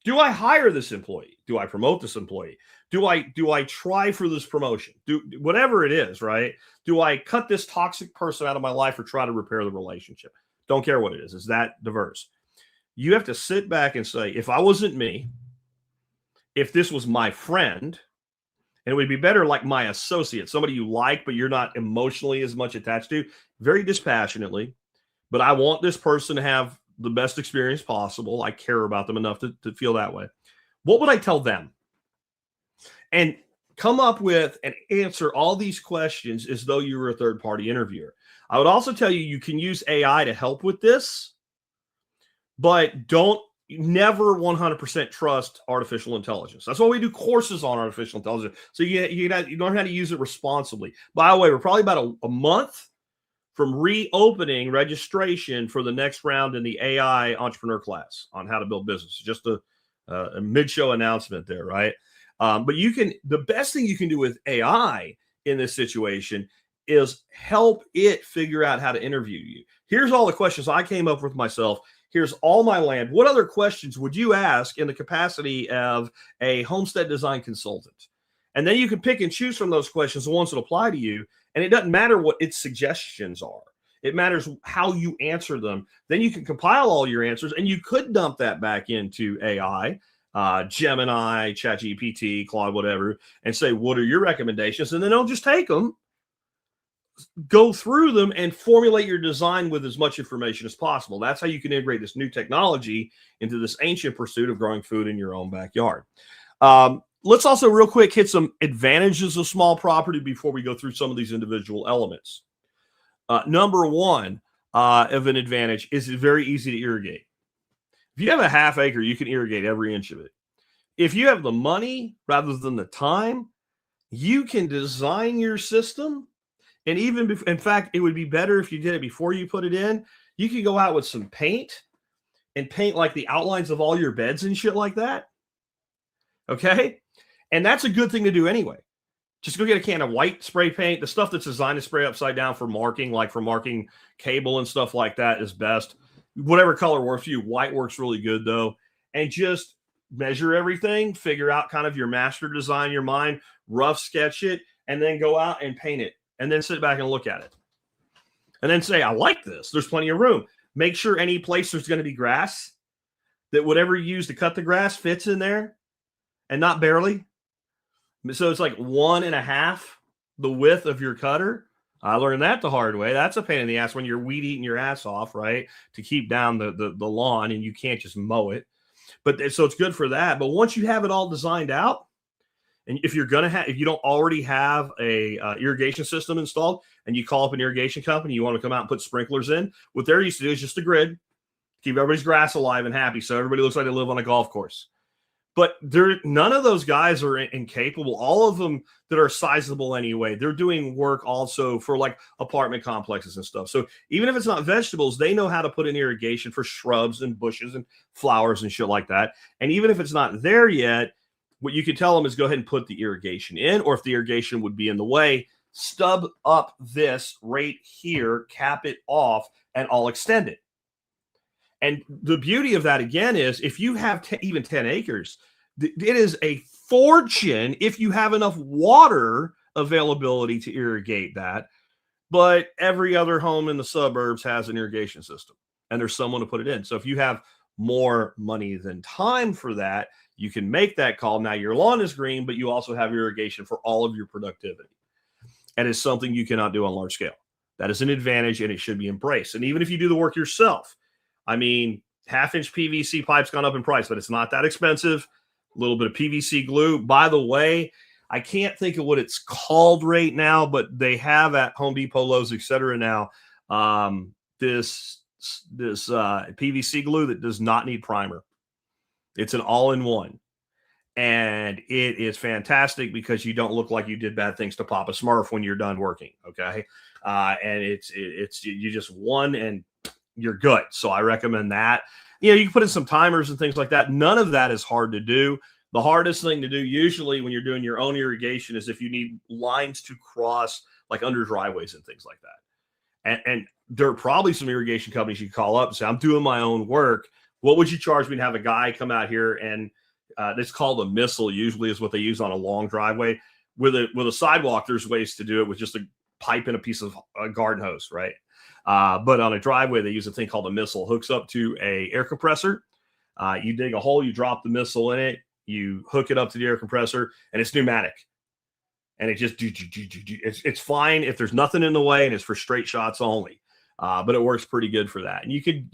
Do I hire this employee? Do I promote this employee? Do I try for this promotion? Whatever it is, right? Do I cut this toxic person out of my life or try to repair the relationship? Don't care what it is. It's that diverse. You have to sit back and say, if I wasn't me, if this was my friend, and it would be better like my associate, somebody you like, but you're not emotionally as much attached to, very dispassionately, but I want this person to have the best experience possible. I care about them enough to feel that way. What would I tell them? And come up with and answer all these questions as though you were a third-party interviewer. I would also tell you can use AI to help with this, but never 100% trust artificial intelligence. That's why we do courses on artificial intelligence. So you learn how to use it responsibly. By the way, we're probably about a month from reopening registration for the next round in the AI entrepreneur class on how to build business. Just a mid-show announcement there, right? But the best thing you can do with AI in this situation is help it figure out how to interview you. Here's all the questions I came up with myself. Here's all my land. What other questions would you ask in the capacity of a homestead design consultant? And then you can pick and choose from those questions, the ones that apply to you. And it doesn't matter what its suggestions are. It matters how you answer them. Then you can compile all your answers, and you could dump that back into AI, Gemini, ChatGPT, Claude, whatever, and say, what are your recommendations? And then they'll just take them, go through them and formulate your design with as much information as possible. That's how you can integrate this new technology into this ancient pursuit of growing food in your own backyard. Let's also real quick hit some advantages of small property before we go through some of these individual elements. Number one of an advantage is it's very easy to irrigate. If you have a half acre, you can irrigate every inch of it. If you have the money rather than the time, you can design your system. And even, in fact, it would be better if you did it before you put it in. You could go out with some paint and paint like the outlines of all your beds and shit like that. Okay? And that's a good thing to do anyway. Just go get a can of white spray paint. The stuff that's designed to spray upside down for marking, like for marking cable and stuff like that, is best. Whatever color works for you. White works really good, though. And just measure everything, figure out kind of your master design in your mind, rough sketch it, and then go out and paint it. And then sit back and look at it. And then say, I like this. There's plenty of room. Make sure any place there's going to be grass, that whatever you use to cut the grass fits in there and not barely. So it's like 1.5 the width of your cutter. I learned that the hard way. That's a pain in the ass when you're weed eating your ass off, right? To keep down the lawn, and you can't just mow it. But so it's good for that. But once you have it all designed out, and if you don't already have a irrigation system installed, and you call up an irrigation company, you want to come out and put sprinklers in, what they're used to do is just a grid, keep everybody's grass alive and happy, so everybody looks like they live on a golf course. But none of those guys are incapable. All of them that are sizable anyway, they're doing work also for like apartment complexes and stuff. So even if it's not vegetables, they know how to put in irrigation for shrubs and bushes and flowers and shit like that. And even if it's not there yet, what you can tell them is go ahead and put the irrigation in, or if the irrigation would be in the way, stub up this right here, cap it off, and I'll extend it. And the beauty of that, again, is if you have even 10 acres, it is a fortune if you have enough water availability to irrigate that. But every other home in the suburbs has an irrigation system, and there's someone to put it in. So if you have more money than time for that, you can make that call. Now your lawn is green, but you also have irrigation for all of your productivity. And it's something you cannot do on large scale. That is an advantage, and it should be embraced. And even if you do the work yourself, I mean, 1/2-inch PVC pipe's gone up in price, but it's not that expensive. A little bit of PVC glue. By the way, I can't think of what it's called right now, but they have at Home Depot, Lowe's, etc. now, this PVC glue that does not need primer. It's an all-in-one. And it is fantastic because you don't look like you did bad things to Papa Smurf when you're done working. Okay. And it's you just won and you're good. So I recommend that. You know, you can put in some timers and things like that. None of that is hard to do. The hardest thing to do usually when you're doing your own irrigation is if you need lines to cross like under driveways and things like that. And there are probably some irrigation companies you can call up and say, I'm doing my own work. What would you charge me to have a guy come out here? And it's called a missile, usually is what they use on a long driveway. With a sidewalk, there's ways to do it with just a pipe and a piece of garden hose, right? But on a driveway, they use a thing called a missile. Hooks up to a air compressor. You dig a hole, you drop the missile in it, you hook it up to the air compressor, and it's pneumatic. And it just it's fine if there's nothing in the way, and it's for straight shots only. But it works pretty good for that. And you could,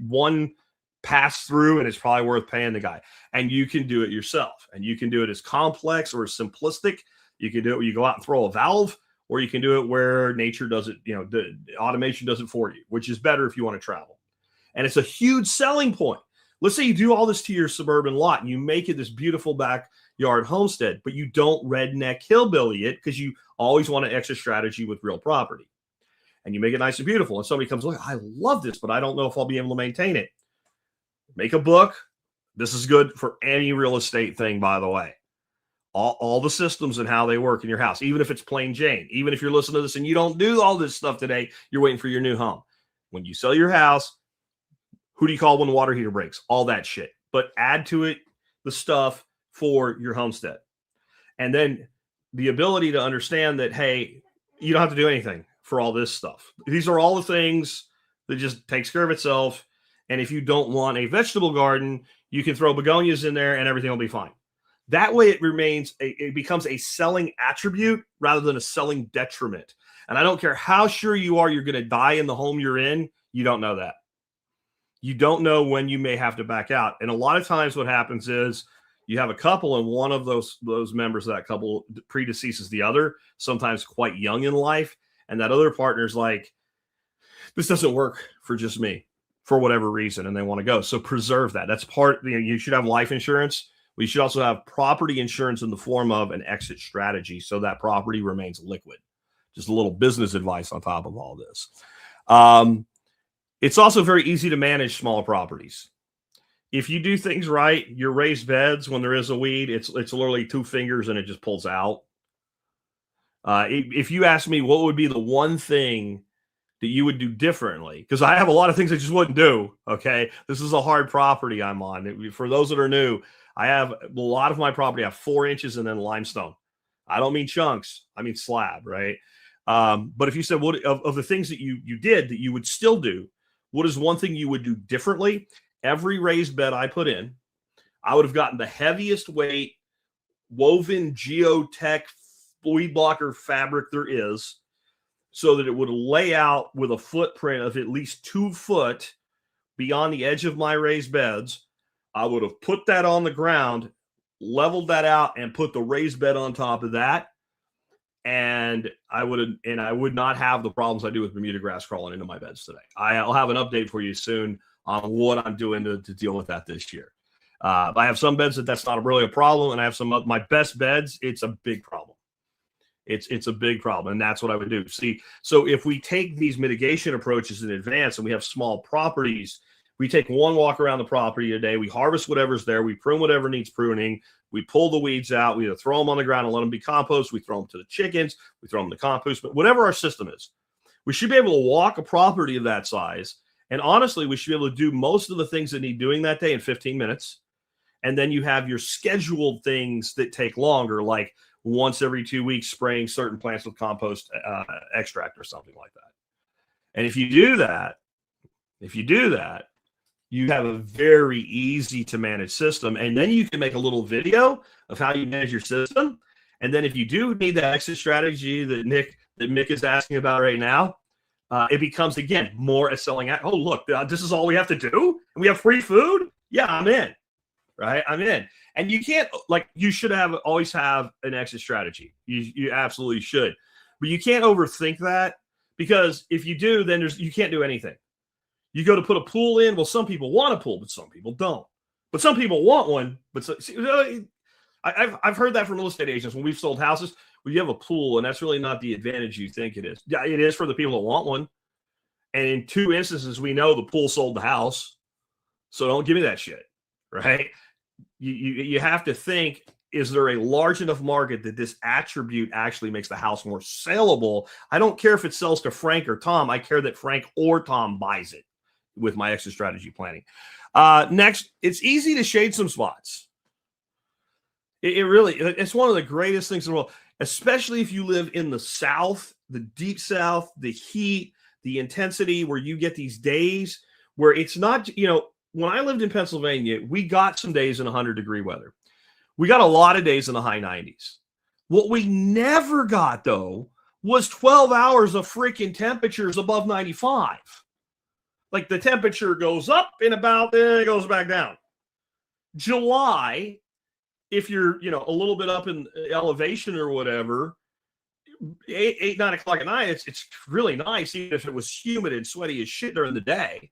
one pass through, and it's probably worth paying the guy. And you can do it yourself. And you can do it as complex or as simplistic. You can do it where you go out and throw a valve, or you can do it where nature does it, the automation does it for you, which is better if you want to travel. And it's a huge selling point. Let's say you do all this to your suburban lot and you make it this beautiful backyard homestead, but you don't redneck hillbilly it because you always want an extra strategy with real property. And you make it nice and beautiful. And somebody comes, look, I love this, but I don't know if I'll be able to maintain it. Make a book. This is good for any real estate thing, by the way. All the systems and how they work in your house, even if it's plain Jane, even if you're listening to this and you don't do all this stuff today, you're waiting for your new home. When you sell your house, who do you call when the water heater breaks? All that shit. But add to it the stuff for your homestead. And then the ability to understand that, hey, you don't have to do anything for all this stuff. These are all the things that just takes care of itself. And if you don't want a vegetable garden, you can throw begonias in there and everything will be fine. That way it becomes a selling attribute rather than a selling detriment. And I don't care how sure you are you're going to die in the home you're in, you don't know that. You don't know when you may have to back out. And a lot of times what happens is you have a couple and one of those members of that couple predeceases the other, sometimes quite young in life. And that other partner's like, this doesn't work for just me for whatever reason. And they want to go. So preserve that. That's part, you should have life insurance. We should also have property insurance in the form of an exit strategy so that property remains liquid. Just a little business advice on top of all this. It's also very easy to manage smaller properties. If you do things right, your raised beds, when there is a weed, it's literally 2 fingers and it just pulls out. If you ask me what would be the one thing that you would do differently, because I have a lot of things I just wouldn't do, okay? This is a hard property I'm on. For those that are new, I have a lot of my property, I have 4 inches and then limestone. I don't mean chunks, I mean slab, right? But if you said, what of the things that you did that you would still do, what is one thing you would do differently? Every raised bed I put in, I would have gotten the heaviest weight woven geotech weed blocker fabric there is, so that it would lay out with a footprint of at least 2 foot beyond the edge of my raised beds. I would have put that on the ground, leveled that out, and put the raised bed on top of that. And I would not have the problems I do with Bermuda grass crawling into my beds today. I'll have an update for you soon on what I'm doing to deal with that this year. I have some beds that's not really a problem, and I have some of my best beds. It's a big problem. It's a big problem, and that's what I would do. See, so if we take these mitigation approaches in advance and we have small properties, we take one walk around the property a day, we harvest whatever's there, we prune whatever needs pruning, we pull the weeds out, we either throw them on the ground and let them be compost, we throw them to the chickens, we throw them to compost, but whatever our system is, we should be able to walk a property of that size. And honestly, we should be able to do most of the things that need doing that day in 15 minutes. And then you have your scheduled things that take longer, like once every 2 weeks spraying certain plants with compost extract or something like that. And if you do that, you have a very easy to manage system. And then you can make a little video of how you manage your system. And then if you do need that exit strategy that Mick is asking about right now, it becomes, again, more a selling act. Oh, look, this is all we have to do? And we have free food? Yeah, I'm in. Right? I'm in. And you can't, you should always have an exit strategy. You absolutely should. But you can't overthink that, because if you do, then you can't do anything. You go to put a pool in. Well, some people want a pool, but some people don't. But some people want one. But I've heard that from real estate agents when we've sold houses. Well, you have a pool, and that's really not the advantage you think it is. Yeah, it is for the people that want one. And in 2 instances, we know the pool sold the house. So don't give me that shit, right? You have to think, is there a large enough market that this attribute actually makes the house more saleable? I don't care if it sells to Frank or Tom. I care that Frank or Tom buys it with my exit strategy planning. Next, it's easy to shade some spots. It's one of the greatest things in the world, especially if you live in the South, the deep South, the heat, the intensity, where you get these days where it's not, when I lived in Pennsylvania, we got some days in 100-degree weather. We got a lot of days in the high 90s. What we never got, though, was 12 hours of freaking temperatures above 95. Like, the temperature goes up and it goes back down. July, if you're, a little bit up in elevation or whatever, 8, 9 o'clock at night, it's really nice, even if it was humid and sweaty as shit during the day.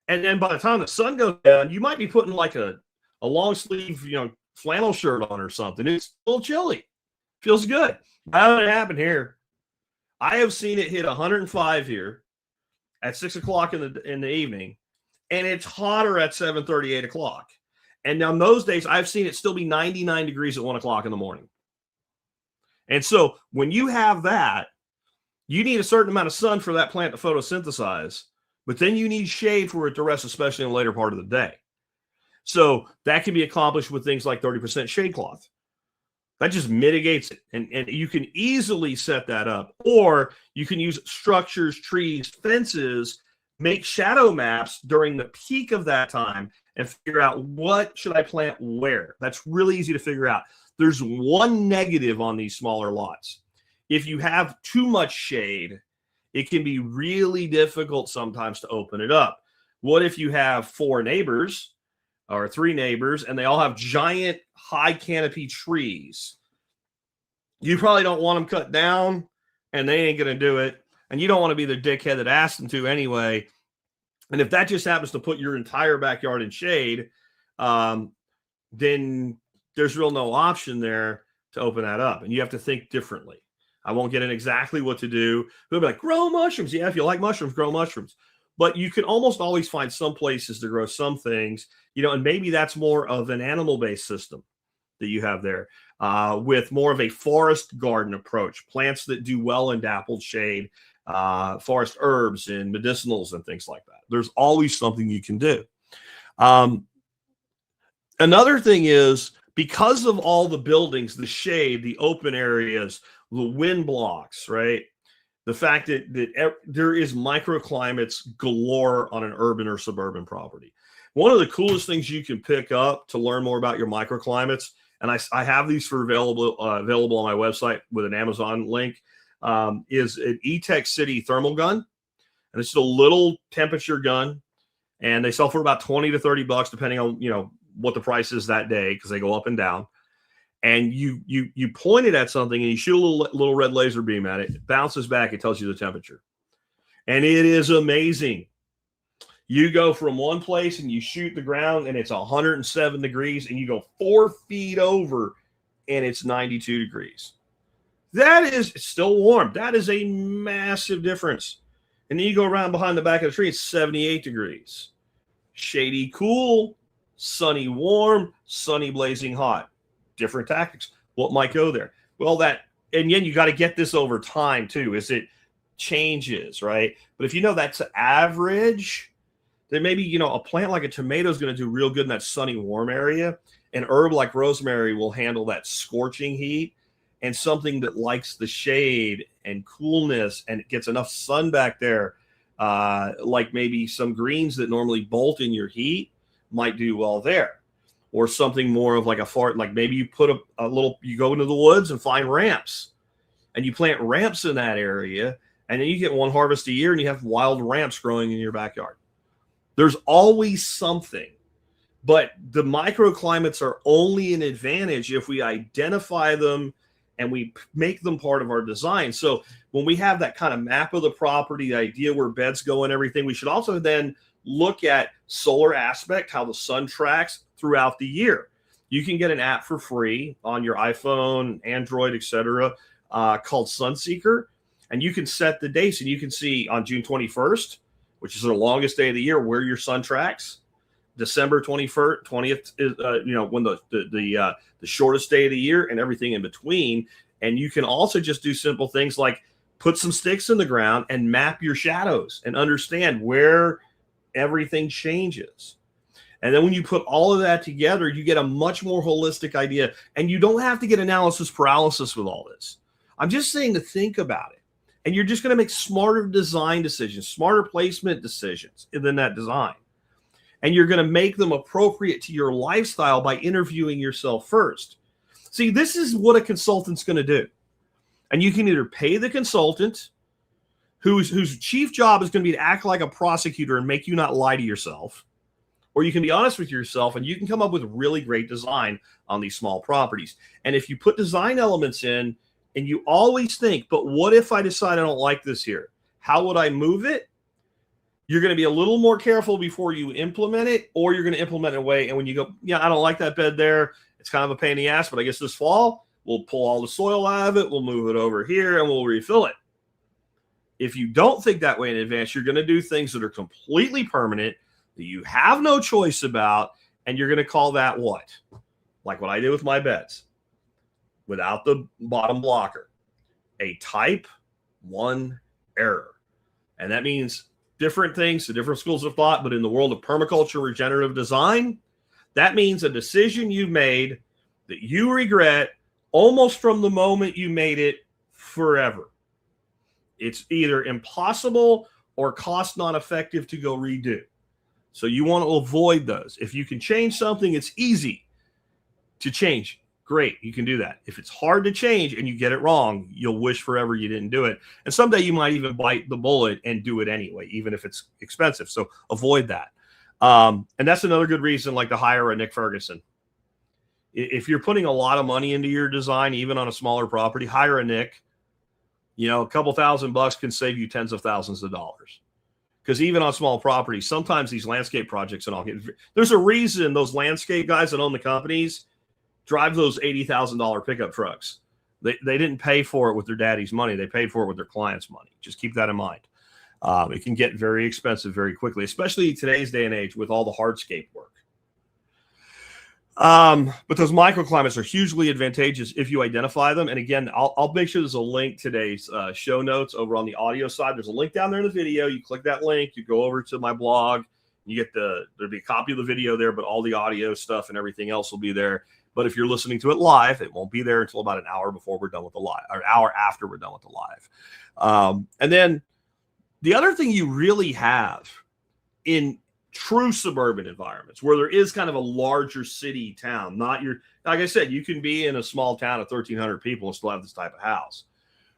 And then by the time the sun goes down, you might be putting like a long sleeve, flannel shirt on or something. It's a little chilly. Feels good. How did it happen here? I have seen it hit 105 here at 6 o'clock in the evening, and it's hotter at 7:30, 8 o'clock. And on those days, I've seen it still be 99 degrees at 1 o'clock in the morning. And so when you have that, you need a certain amount of sun for that plant to photosynthesize. But then you need shade for it to rest, especially in the later part of the day. So that can be accomplished with things like 30% shade cloth. That just mitigates it. And you can easily set that up. Or you can use structures, trees, fences, make shadow maps during the peak of that time and figure out what should I plant where. That's really easy to figure out. There's one negative on these smaller lots. if you have too much shade, it can be really difficult sometimes to open it up. What if you have 4 neighbors or 3 neighbors and they all have giant high canopy trees? You probably don't want them cut down, and they ain't going to do it. And you don't want to be the dickhead that asked them to anyway. And if that just happens to put your entire backyard in shade, then there's real no option there to open that up. And you have to think differently. I won't get in exactly what to do. They'll be like, grow mushrooms. Yeah, if you like mushrooms, grow mushrooms. But you can almost always find some places to grow some things, and maybe that's more of an animal-based system that you have there, with more of a forest garden approach, plants that do well in dappled shade, forest herbs and medicinals and things like that. There's always something you can do. Another thing is, because of all the buildings, the shade, the open areas, the wind blocks, right? The fact that there is microclimates galore on an urban or suburban property. One of the coolest things you can pick up to learn more about your microclimates, and I have these for available on my website with an Amazon link, is an E-Tech City thermal gun. And it's just a little temperature gun, and they sell for about $20 to $30 depending on what the price is that day, because they go up and down. And you point it at something and you shoot a little red laser beam at it. It bounces back. It tells you the temperature, and it is amazing. You go from one place and you shoot the ground and it's 107 degrees, and you go 4 feet over and it's 92 degrees. It's still warm. That is a massive difference. And then you go around behind the back of the tree, it's 78 degrees. Shady, cool, sunny, warm, sunny, blazing hot. Different tactics. What might go there? Well, and then you got to get this over time too, as it changes, right? But if that's average, then maybe, a plant like a tomato is going to do real good in that sunny, warm area. An herb like rosemary will handle that scorching heat, and something that likes the shade and coolness and it gets enough sun back there, like maybe some greens that normally bolt in your heat, might do well there. Or something more of like like maybe you put you go into the woods and find ramps, and you plant ramps in that area, and then you get one harvest a year and you have wild ramps growing in your backyard. There's always something. But the microclimates are only an advantage if we identify them and we make them part of our design. So when we have that kind of map of the property, the idea where beds go and everything, we should also then look at solar aspect, how the sun tracks throughout the year. You can get an app for free on your iPhone, Android, etc., called Sunseeker, and you can set the dates, and you can see on June 21st, which is the longest day of the year, where your sun tracks. December 21st, 20th is when the shortest day of the year, and everything in between. And you can also just do simple things like put some sticks in the ground and map your shadows and understand where everything changes. And then when you put all of that together, you get a much more holistic idea. And you don't have to get analysis paralysis with all this. I'm just saying to think about it. And you're just going to make smarter design decisions, smarter placement decisions in that design. And you're going to make them appropriate to your lifestyle by interviewing yourself first. See, this is what a consultant's going to do. And you can either pay the consultant, whose chief job is going to be to act like a prosecutor and make you not lie to yourself, or you can be honest with yourself and you can come up with really great design on these small properties. And if you put design elements in and you always think, but what if I decide I don't like this here? How would I move it? You're going to be a little more careful before you implement it, or you're going to implement it away. And when you go, yeah, I don't like that bed there, it's kind of a pain in the ass, but I guess this fall we'll pull all the soil out of it, we'll move it over here, and we'll refill it. If you don't think that way in advance, you're going to do things that are completely permanent, that you have no choice about, and you're going to call that what? Like what I did with my beds, without the bottom blocker, a type 1 error. And that means different things to different schools of thought, but in the world of permaculture regenerative design, that means a decision you made that you regret almost from the moment you made it forever. It's either impossible or cost not effective to go redo. So you want to avoid those. If you can change something, it's easy to change. great, you can do that. If it's hard to change and you get it wrong, you'll wish forever you didn't do it. And someday you might even bite the bullet and do it anyway, even if it's expensive. So avoid that. And that's another good reason, like, to hire a Nick Ferguson. If you're putting a lot of money into your design, even on a smaller property, hire a Nick. You know, a couple $1,000 can save you tens of thousands of dollars. Because even on small properties, sometimes these landscape projects and all, there's a reason those landscape guys that own the companies drive those $80,000 pickup trucks. They didn't pay for it with their daddy's money. They paid for it with their client's money. Just keep that in mind. It can get very expensive very quickly, especially today's day and age with all the hardscape work. But those microclimates are hugely advantageous if you identify them. And again, I'll make sure there's a link today's show notes over on the audio side. There's a link down there in the video. You click that link, you go over to my blog, you get there'll be a copy of the video there, but all the audio stuff and everything else will be there. But if you're listening to it live, it won't be there until about an hour before we're done with the live, or an hour after we're done with the live. And then the other thing you really have in true suburban environments where there is kind of a larger city town, not your, like I said, you can be in a small town of 1,300 people and still have this type of house.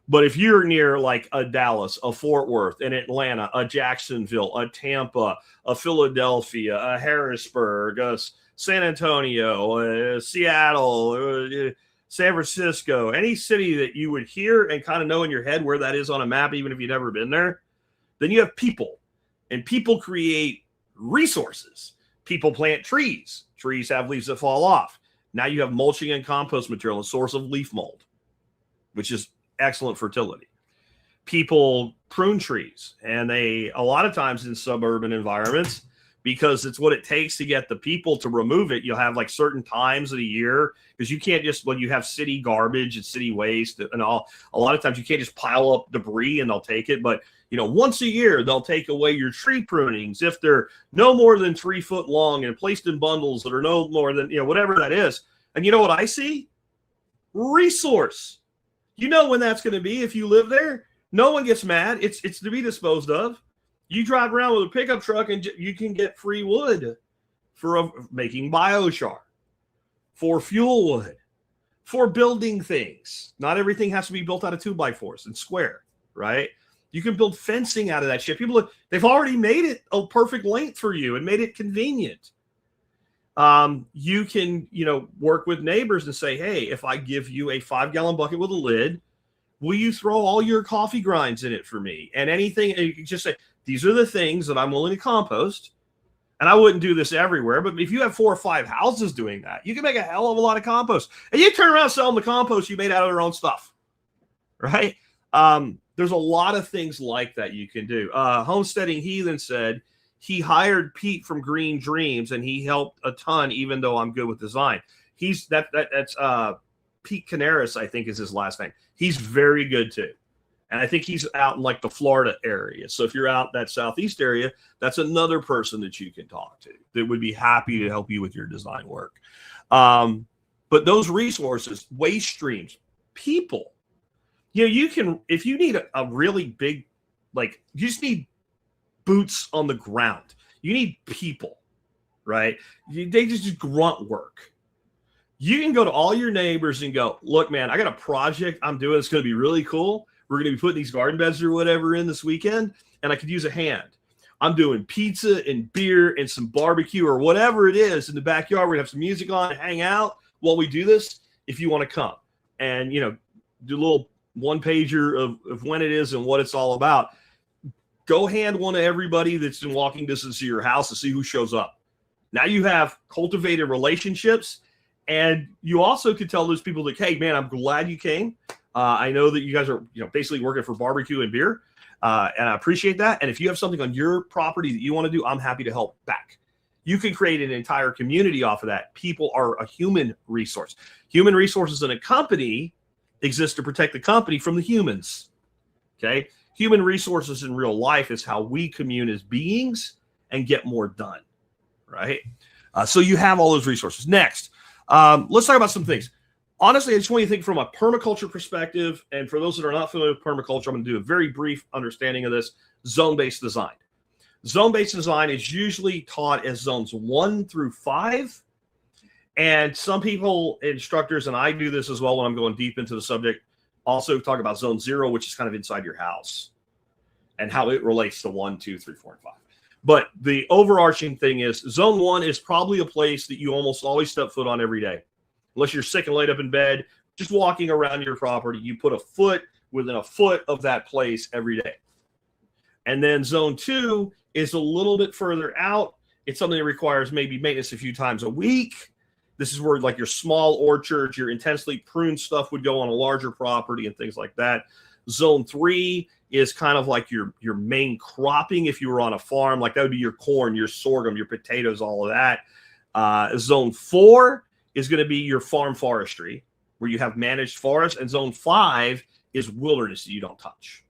But if you're near like a Dallas, a Fort Worth, an Atlanta, a Jacksonville, a Tampa, a Philadelphia, a Harrisburg, a San Antonio, Seattle, San Francisco, any city that you would hear and kind of know in your head where that is on a map, even if you've never been there, then you have people, and people create resources. People plant trees. Trees have leaves that fall off. Now you have mulching and compost material, a source of leaf mold, which is excellent fertility. People prune trees, and a lot of times in suburban environments, because it's what it takes to get the people to remove it, you'll have like certain times of the year, because you can't just, when you have city garbage and city waste and all, a lot of times you can't just pile up debris and they'll take it. But once a year, they'll take away your tree prunings if they're no more than 3 foot long and placed in bundles that are no more than, whatever that is. And you know what I see? Resource. You know when that's going to be if you live there. No one gets mad. It's to be disposed of. You drive around with a pickup truck and you can get free wood for making biochar, for fuel wood, for building things. Not everything has to be built out of 2x4s and square, right? You can build fencing out of that shit. People, they've already made it a perfect length for you and made it convenient. You can, work with neighbors and say, hey, if I give you a 5-gallon bucket with a lid, will you throw all your coffee grinds in it for me? And anything, and you can just say, these are the things that I'm willing to compost. And I wouldn't do this everywhere, but if you have 4 or 5 houses doing that, you can make a hell of a lot of compost. And you turn around and sell them the compost you made out of their own stuff, right? There's a lot of things like that you can do. Homesteading Heathen said he hired Pete from Green Dreams and he helped a ton, even though I'm good with design. That's Pete Canaris, I think is his last name. He's very good too. And I think he's out in like the Florida area. So if you're out that southeast area, that's another person that you can talk to that would be happy to help you with your design work. But those resources, waste streams, people, you can, if you need a really big, like, you just need boots on the ground. You need people, right? They just grunt work. You can go to all your neighbors and go, look, man, I got a project I'm doing. It's going to be really cool. We're going to be putting these garden beds or whatever in this weekend, and I could use a hand. I'm doing pizza and beer and some barbecue or whatever it is in the backyard. We're going to have some music on and hang out while we do this if you want to come. And, do a little one-pager of when it is and what it's all about. Go hand one to everybody that's in walking distance to your house to see who shows up. Now you have cultivated relationships, and you also could tell those people like, hey, man, I'm glad you came. I know that you guys are, basically working for barbecue and beer, and I appreciate that. And if you have something on your property that you want to do, I'm happy to help back. You can create an entire community off of that. People are a human resource. Human resources in a company exist to protect the company from the humans. Okay? Human resources in real life is how we commune as beings and get more done, right? So you have all those resources. Next, let's talk about some things. Honestly, I just want you to think from a permaculture perspective, and for those that are not familiar with permaculture, I'm going to do a very brief understanding of this. Zone-based design. Zone-based design is usually taught as zones 1 through 5, And some people, instructors, and I do this as well when I'm going deep into the subject, also talk about zone 0, which is kind of inside your house and how it relates to 1, 2, 3, 4, and 5. But the overarching thing is zone 1 is probably a place that you almost always step foot on every day. Unless you're sick and laid up in bed, just walking around your property, you put a foot within a foot of that place every day. And then zone 2 is a little bit further out. It's something that requires maybe maintenance a few times a week. This is where like your small orchards, your intensely pruned stuff would go on a larger property and things like that. Zone 3 is kind of like your main cropping if you were on a farm. Like that would be your corn, your sorghum, your potatoes, all of that. Zone 4 is going to be your farm forestry, where you have managed forests. And zone 5 is wilderness that you don't touch.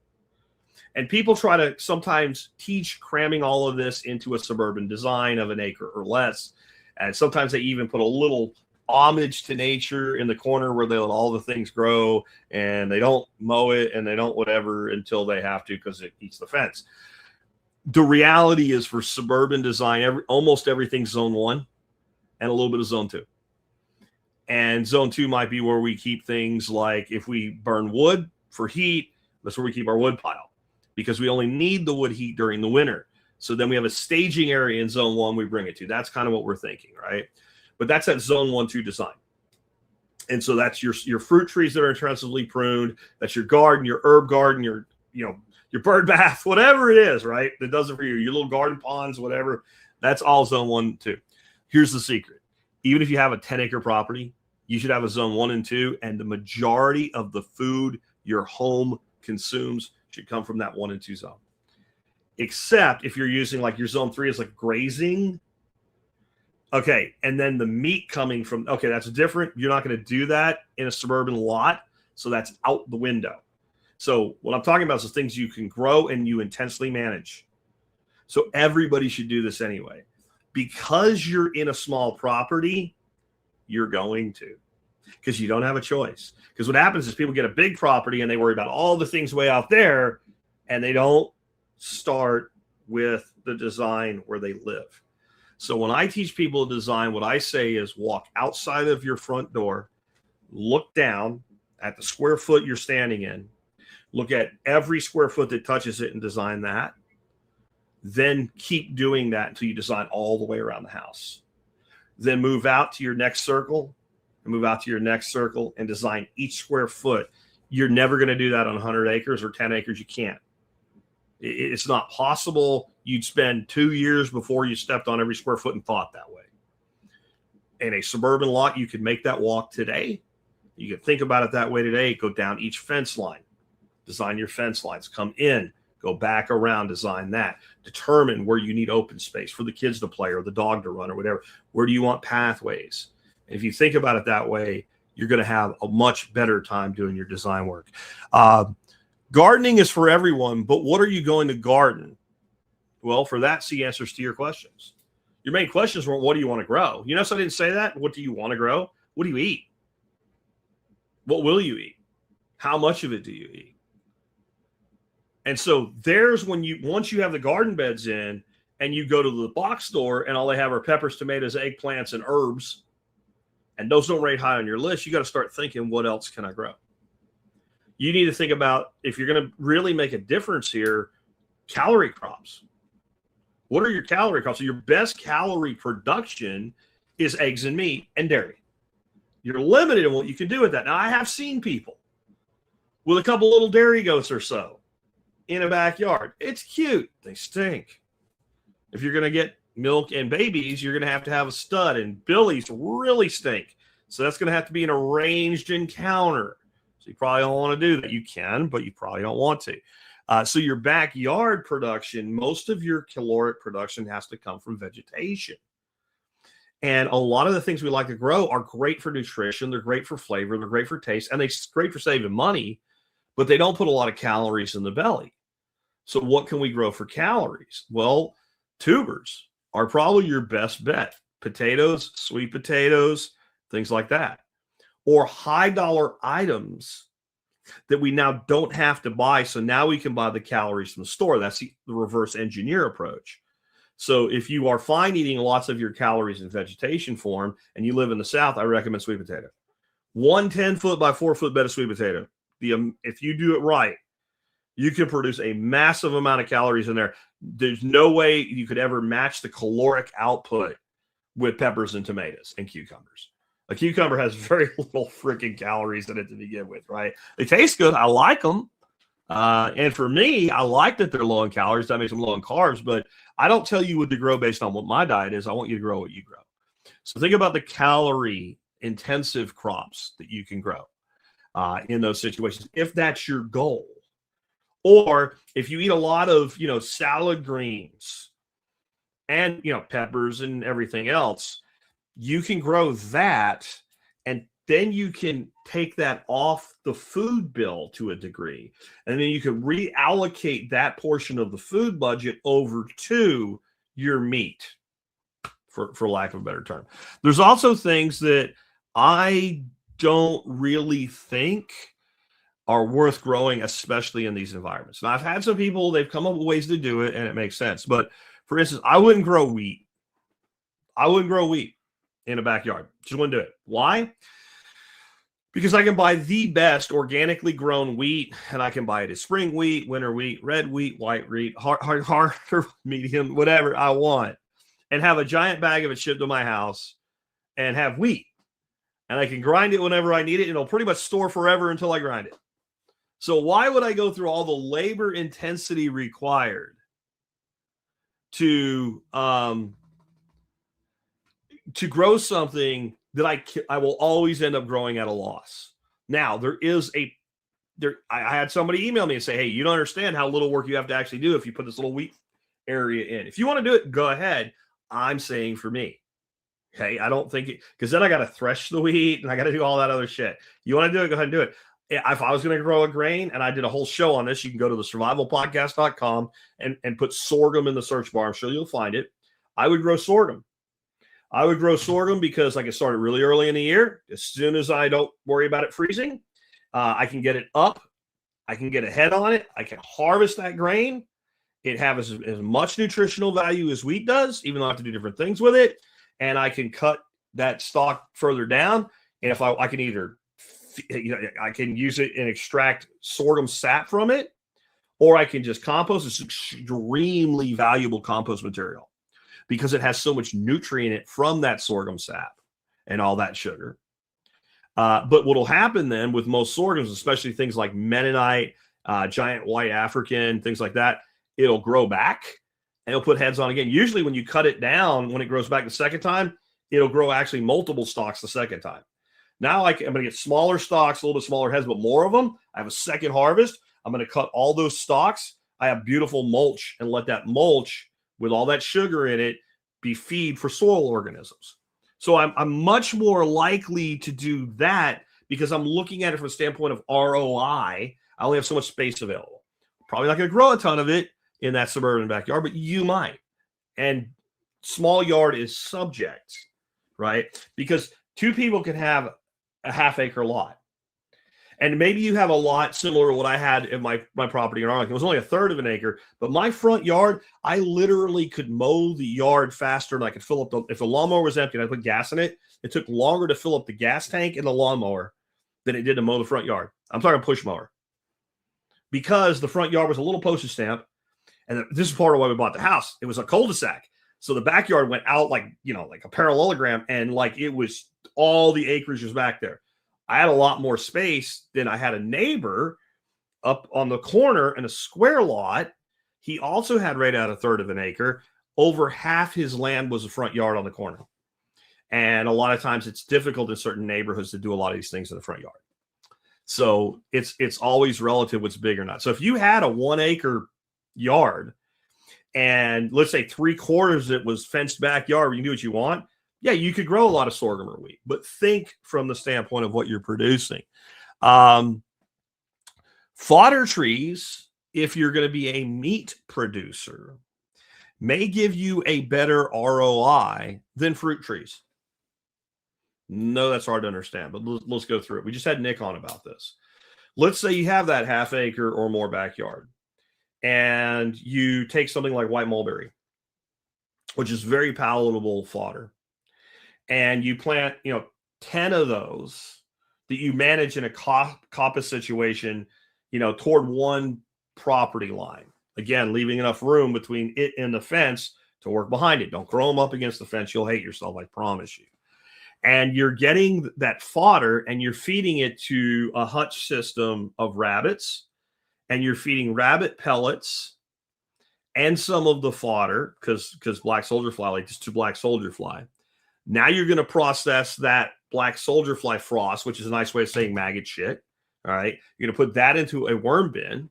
And people try to sometimes teach cramming all of this into a suburban design of an acre or less. And sometimes they even put a little homage to nature in the corner where they let all the things grow, and they don't mow it and they don't whatever until they have to because it eats the fence. The reality is for suburban design, almost everything's zone 1 and a little bit of zone 2. And zone 2 might be where we keep things like if we burn wood for heat, that's where we keep our wood pile because we only need the wood heat during the winter. So then we have a staging area in zone 1 we bring it to. That's kind of what we're thinking, right? But that's that zone 1, 2 design. And so that's your fruit trees that are intensively pruned. That's your garden, your herb garden, your bird bath, whatever it is, right? That does it for you. Your little garden ponds, whatever. That's all zone 1, 2. Here's the secret. Even if you have a 10-acre property, you should have a zone 1 and 2, and the majority of the food your home consumes should come from that 1 and 2 zone. Except if you're using like your zone 3 is like grazing. Okay. And then the meat coming from, okay, that's different. You're not going to do that in a suburban lot. So that's out the window. So what I'm talking about is the things you can grow and you intensely manage. So everybody should do this anyway. Because you're in a small property, you're going to, because you don't have a choice. Because what happens is people get a big property and they worry about all the things way out there and they don't start with the design where they live. So when I teach people to design, what I say is walk outside of your front door, look down at the square foot you're standing in, look at every square foot that touches it and design that. Then keep doing that until you design all the way around the house. Then move out to your next circle and move out to your next circle and design each square foot. You're never going to do that on 100 acres or 10 acres. You can't. It's not possible. You'd spend 2 years before you stepped on every square foot and thought that way. In a suburban lot, you could make that walk today. You could think about it that way today. Go down each fence line, design your fence lines, come in, go back around, design that. Determine where you need open space for the kids to play or the dog to run or whatever. Where do you want pathways? And if you think about it that way, you're going to have a much better time doing your design work. Gardening is for everyone, but what are you going to garden? Well, for that, see answers to your questions. Your main questions were, what do you want to grow? You notice I didn't say that. What do you want to grow? What do you eat? What will you eat? How much of it do you eat? And so there's when once you have the garden beds in and you go to the box store and all they have are peppers, tomatoes, eggplants, and herbs, and those don't rate high on your list, you got to start thinking, what else can I grow? You need to think about, if you're going to really make a difference here, calorie crops. What are your calorie crops? So your best calorie production is eggs and meat and dairy. You're limited in what you can do with that. Now, I have seen people with a couple little dairy goats or so in a backyard. It's cute. They stink. If you're going to get milk and babies, you're going to have a stud, and billies really stink. So that's going to have to be an arranged encounter. So you probably don't want to do that. You can, but you probably don't want to. So your backyard production, most of your caloric production has to come from vegetation. And a lot of the things we like to grow are great for nutrition. They're great for flavor. They're great for taste. And they're great for saving money, but they don't put a lot of calories in the belly. So what can we grow for calories? Well, tubers are probably your best bet. Potatoes, sweet potatoes, things like that. Or high dollar items that we now don't have to buy. So now we can buy the calories from the store. That's the reverse engineer approach. So if you are fine eating lots of your calories in vegetation form and you live in the South, I recommend sweet potato. 1 10-foot by 4-foot bed of sweet potato. If you do it right, you can produce a massive amount of calories in there. There's no way you could ever match the caloric output with peppers and tomatoes and cucumbers. A cucumber has very little freaking calories in it to begin with, right? They taste good. I like them. And for me, I like that they're low in calories. That makes them low in carbs, but I don't tell you what to grow based on what my diet is. I want you to grow what you grow. So think about the calorie intensive crops that you can grow in those situations, if that's your goal. Or if you eat a lot of, salad greens and, peppers and everything else, you can grow that, and then you can take that off the food bill to a degree. And then you can reallocate that portion of the food budget over to your meat, for lack of a better term. There's also things that I don't really think are worth growing, especially in these environments. Now, I've had some people, they've come up with ways to do it, and it makes sense. But for instance, I wouldn't grow wheat. I wouldn't grow wheat in a backyard. Just wouldn't do it. Why? Because I can buy the best organically grown wheat, and I can buy it as spring wheat, winter wheat, red wheat, white wheat, hard, medium, whatever I want, and have a giant bag of it shipped to my house and have wheat. And I can grind it whenever I need it, and it'll pretty much store forever until I grind it. So why would I go through all the labor intensity required to grow something that I will always end up growing at a loss? Now, I had somebody email me and say, hey, you don't understand how little work you have to actually do if you put this little wheat area in. If you want to do it, go ahead. I'm saying for me. Okay, I don't think it, because then I got to thresh the wheat and I got to do all that other shit. You want to do it, go ahead and do it. If I was going to grow a grain, and I did a whole show on this, you can go to the survivalpodcast.com and put sorghum in the search bar. I'm sure you'll find it. I would grow sorghum. I would grow sorghum because I can start it really early in the year. As soon as I don't worry about it freezing, I can get it up. I can get a head on it. I can harvest that grain. It has as much nutritional value as wheat does, even though I have to do different things with it. And I can cut that stalk further down. And if I can either, I can use it and extract sorghum sap from it, or I can just compost. It's extremely valuable compost material because it has so much nutrient in it from that sorghum sap and all that sugar. But what will happen then with most sorghums, especially things like Mennonite, giant white African, things like that, it'll grow back. And it'll put heads on again. Usually when you cut it down, when it grows back the second time, it'll grow actually multiple stalks the second time. Now I'm going to get smaller stalks, a little bit smaller heads, but more of them. I have a second harvest. I'm going to cut all those stalks. I have beautiful mulch and let that mulch with all that sugar in it be feed for soil organisms. So I'm much more likely to do that because I'm looking at it from a standpoint of ROI. I only have so much space available. Probably not going to grow a ton of it in that suburban backyard, but you might. And small yard is subject, right? Because two people can have a half-acre lot. And maybe you have a lot similar to what I had in my property in Arlington. It was only a third of an acre, but my front yard, I literally could mow the yard faster than I could fill up if the lawnmower was empty and I put gas in it, it took longer to fill up the gas tank in the lawnmower than it did to mow the front yard. I'm talking push mower. Because the front yard was a little postage stamp. And this is part of why we bought the house. It was a cul-de-sac. So the backyard went out like a parallelogram, and like it was all the acreage was back there. I had a lot more space than I had a neighbor up on the corner in a square lot. He also had right at a third of an acre. Over half his land was a front yard on the corner. And a lot of times it's difficult in certain neighborhoods to do a lot of these things in the front yard. So it's always relative what's big or not. So if you had a 1 acre yard and let's say 3/4 it was fenced backyard where you can do what you want, yeah, you could grow a lot of sorghum or wheat, but think from the standpoint of what you're producing. Fodder trees, if you're going to be a meat producer, may give you a better ROI than fruit trees. No, that's hard to understand, but let's go through it. We just had Nick on about this. Let's say you have that half acre or more backyard, and you take something like white mulberry. which is very palatable fodder, and you plant, 10 of those that you manage in a coppice situation, toward one property line. Again, leaving enough room between it and the fence to work behind it. Don't grow them up against the fence. You'll hate yourself, I promise you. And you're getting that fodder and you're feeding it to a hutch system of rabbits, and you're feeding rabbit pellets and some of the fodder because black soldier fly, like this to black soldier fly. Now you're going to process that black soldier fly frost, which is a nice way of saying maggot shit. All right. You're going to put that into a worm bin.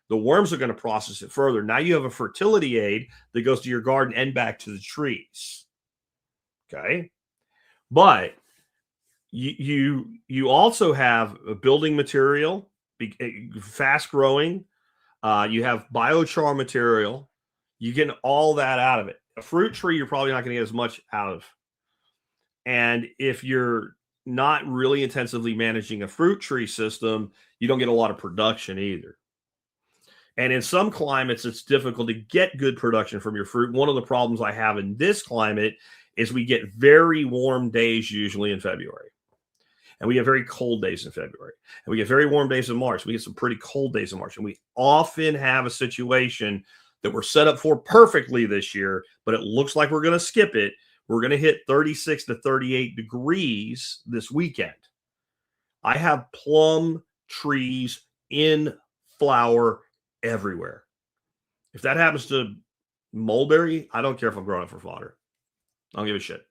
The worms are going to process it further. Now you have a fertility aid that goes to your garden and back to the trees. Okay. But you also have a building material, fast growing. You have biochar material. You get all that out of it. A fruit tree, you're probably not going to get as much out of. And if you're not really intensively managing a fruit tree system, you don't get a lot of production either. And in some climates, it's difficult to get good production from your fruit. One of the problems I have in this climate is we get very warm days usually in February. And we get very cold days in February. And we get very warm days in March. We get some pretty cold days in March. And we often have a situation that we're set up for perfectly this year, but it looks like we're going to skip it. We're going to hit 36 to 38 degrees this weekend. I have plum trees in flower everywhere. If that happens to mulberry, I don't care if I'm growing it for fodder. I don't give a shit.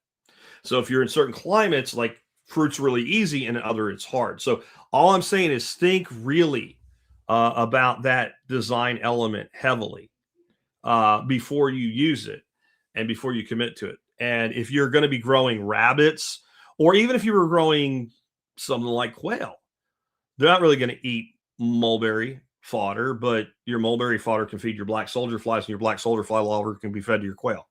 So if you're in certain climates, like fruit's really easy and in other it's hard. So all I'm saying is think really about that design element heavily before you use it and before you commit to it. And if you're going to be growing rabbits, or even if you were growing something like quail, they're not really going to eat mulberry fodder, but your mulberry fodder can feed your black soldier flies, and your black soldier fly larvae can be fed to your quail.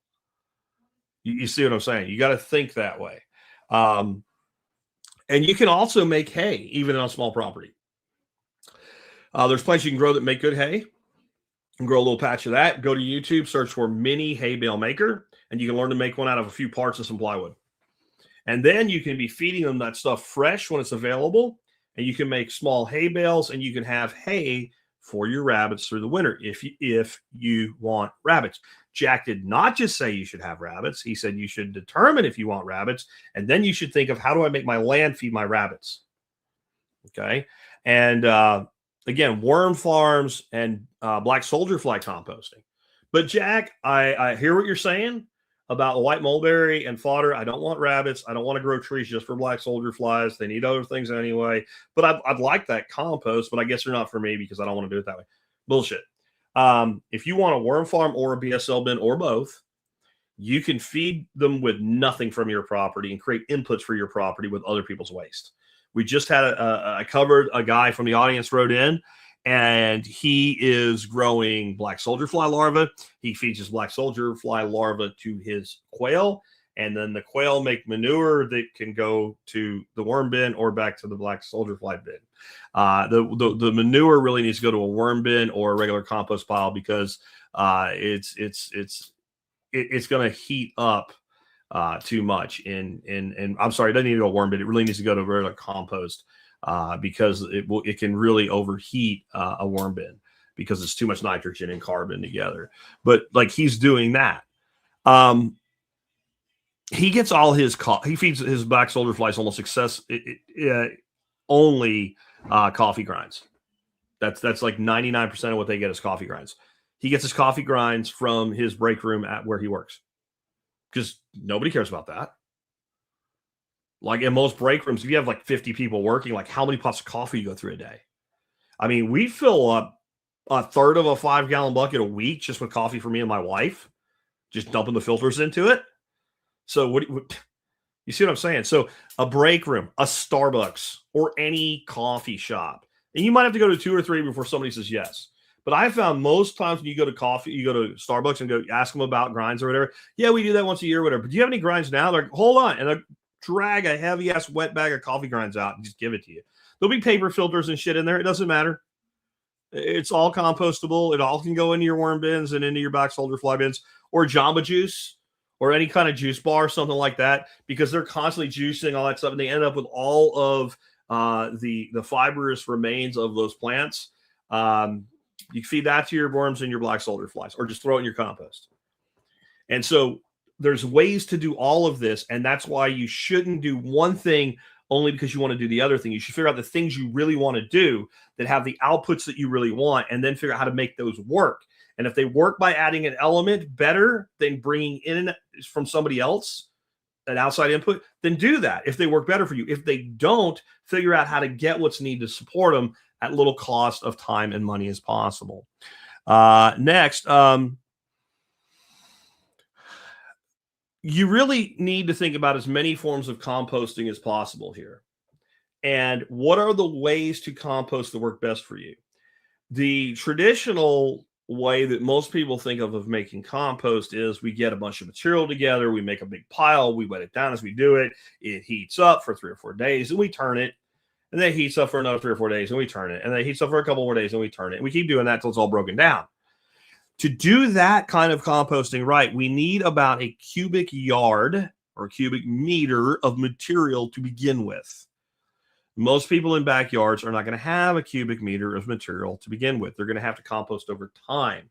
You see what I'm saying? You got to think that way. And you can also make hay, even on a small property. There's plants you can grow that make good hay. You can grow a little patch of that. Go to YouTube, search for mini hay bale maker, and you can learn to make one out of a few parts and some plywood. And then you can be feeding them that stuff fresh when it's available, and you can make small hay bales, and you can have hay for your rabbits through the winter if you want rabbits. Jack did not just say you should have rabbits. He said you should determine if you want rabbits, and then you should think of how do I make my land feed my rabbits. Okay. And again, worm farms and black soldier fly composting. But Jack, I hear what you're saying about white mulberry and fodder. I don't want rabbits. I don't want to grow trees just for black soldier flies. They need other things anyway. But I'd like that compost, but I guess they're not for me because I don't want to do it that way. Bullshit. If you want a worm farm or a BSL bin or both, you can feed them with nothing from your property and create inputs for your property with other people's waste. We just had I covered a guy from the audience wrote in, and he is growing black soldier fly larvae. He feeds his black soldier fly larvae to his quail, and then the quail make manure that can go to the worm bin or back to the black soldier fly bin. The manure really needs to go to a worm bin or a regular compost pile because it's going to heat up too much. And I'm sorry, it doesn't need to go to a worm bin. It really needs to go to regular compost because it can really overheat a worm bin because it's too much nitrogen and carbon together. But like he's doing that. He gets all his he feeds his black soldier flies almost only coffee grinds. That's like 99% of what they get is coffee grinds. He gets his coffee grinds from his break room at where he works because nobody cares about that. Like in most break rooms, if you have like 50 people working, like how many pots of coffee you go through a day? I mean, we fill up a third of a 5-gallon bucket a week just with coffee for me and my wife, just dumping the filters into it. So what you see what I'm saying? So a break room, a Starbucks, or any coffee shop. And you might have to go to 2 or 3 before somebody says yes. But I found most times when you go to coffee, you go to Starbucks and go ask them about grinds or whatever. Yeah, we do that once a year or whatever. But do you have any grinds now? They're like, hold on. And they'll drag a heavy-ass wet bag of coffee grinds out and just give it to you. There'll be paper filters and shit in there. It doesn't matter. It's all compostable. It all can go into your worm bins and into your black soldier fly bins or Jamba Juice. or any kind of juice bar, something like that, because they're constantly juicing all that stuff, and they end up with all of the fibrous remains of those plants. You feed that to your worms and your black soldier flies, or just throw it in your compost. And so there's ways to do all of this, and that's why you shouldn't do one thing only because you want to do the other thing. You should figure out the things you really want to do that have the outputs that you really want, and then figure out how to make those work. And if they work by adding an element better than bringing in from somebody else, an outside input, then do that if they work better for you. If they don't, figure out how to get what's needed to support them at little cost of time and money as possible. Next, you really need to think about as many forms of composting as possible here. And what are the ways to compost that work best for you? The traditional way that most people think of making compost is we get a bunch of material together, we make a big pile, we wet it down as we do it, it heats up for 3 or 4 days, and we turn it, and then it heats up for another 3 or 4 days, and we turn it, and then it heats up for a couple more days, and we turn it, and we keep doing that until it's all broken down. To do that kind of composting right, we need about a cubic yard or cubic meter of material to begin with. Most people in backyards are not going to have a cubic meter of material to begin with. They're going to have to compost over time.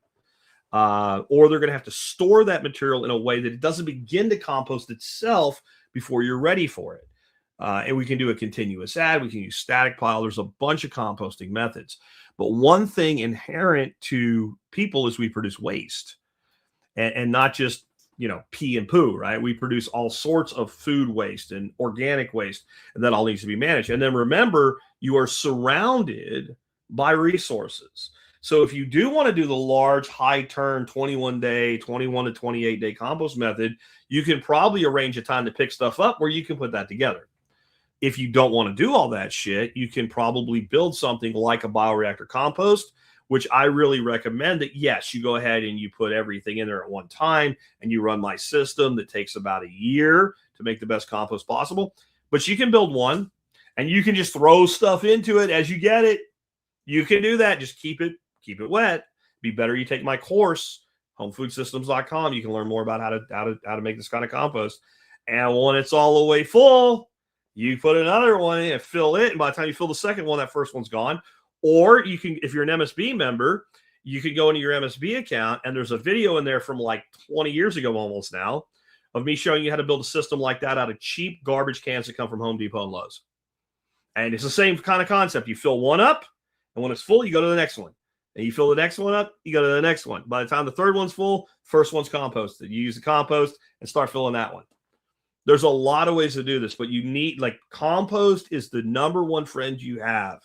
Or they're going to have to store that material in a way that it doesn't begin to compost itself before you're ready for it. And we can do a continuous add. We can use static pile. There's a bunch of composting methods. But one thing inherent to people is we produce waste. And not just, pee and poo, right? We produce all sorts of food waste and organic waste, and that all needs to be managed. And then remember, you are surrounded by resources. So if you do want to do the large, high turn 21 to 28 day compost method, you can probably arrange a time to pick stuff up where you can put that together. If you don't want to do all that shit, you can probably build something like a bioreactor compost, which I really recommend that, yes, you go ahead and you put everything in there at one time and you run my system that takes about a year to make the best compost possible. But you can build one and you can just throw stuff into it as you get it. You can do that. Just keep it wet. Be better you take my course, homefoodsystems.com. You can learn more about how to make this kind of compost. And when it's all the way full, you put another one in and fill it. And by the time you fill the second one, that first one's gone. Or you can, if you're an MSB member, you can go into your MSB account, and there's a video in there from like 20 years ago almost now of me showing you how to build a system like that out of cheap garbage cans that come from Home Depot and Lowe's. And it's the same kind of concept. You fill one up, and when it's full, you go to the next one. And you fill the next one up, you go to the next one. By the time the third one's full, first one's composted. You use the compost and start filling that one. There's a lot of ways to do this, but you need, compost is the number one friend you have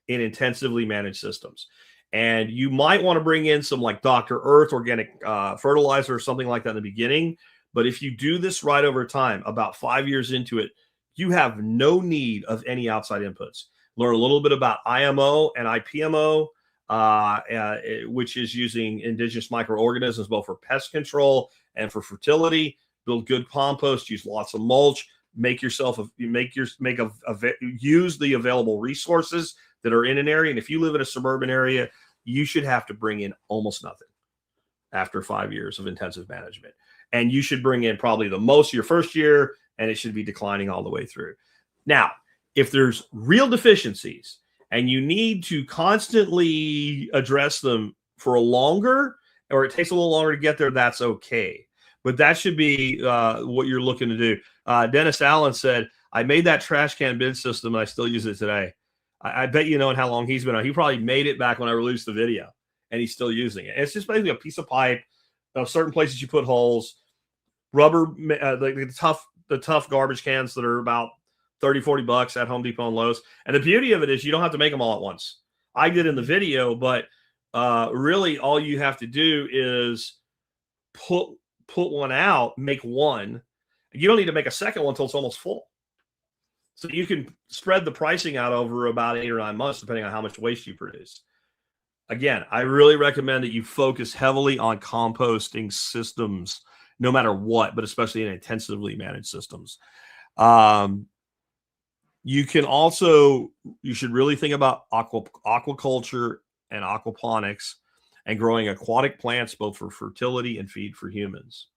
in intensively managed systems. And you might want to bring in some Dr. Earth organic fertilizer or something like that in the beginning. But if you do this right over time, about 5 years into it, you have no need of any outside inputs. Learn a little bit about IMO and IPMO, which is using indigenous microorganisms both for pest control and for fertility. Build good compost, use lots of mulch, use the available resources that are in an area. And if you live in a suburban area, you should have to bring in almost nothing after 5 years of intensive management. And you should bring in probably the most your first year, and it should be declining all the way through. Now, if there's real deficiencies and you need to constantly address them for a longer, or it takes a little longer to get there, that's okay. But that should be what you're looking to do. Dennis Allen said, I made that trash can bin system and I still use it today. I bet you know how long he's been on. He probably made it back when I released the video, and he's still using it. It's just basically a piece of pipe. Certain places you put holes, rubber, the tough garbage cans that are about $30-$40 at Home Depot and Lowe's. And the beauty of it is you don't have to make them all at once. I did in the video, but really all you have to do is put one out, make one. You don't need to make a second one until it's almost full. So you can spread the pricing out over about 8 or 9 months, depending on how much waste you produce. Again, I really recommend that you focus heavily on composting systems, no matter what, but especially in intensively managed systems. You should really think about aquaculture and aquaponics and growing aquatic plants, both for fertility and feed for humans.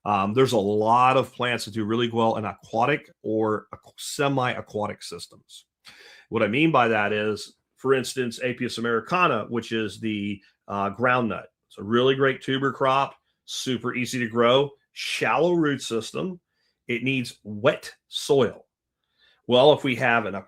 There's a lot of plants that do really well in aquatic or semi-aquatic systems. What I mean by that is, for instance, Apius americana, which is the groundnut. It's a really great tuber crop, super easy to grow, shallow root system. It needs wet soil. Well, if we have an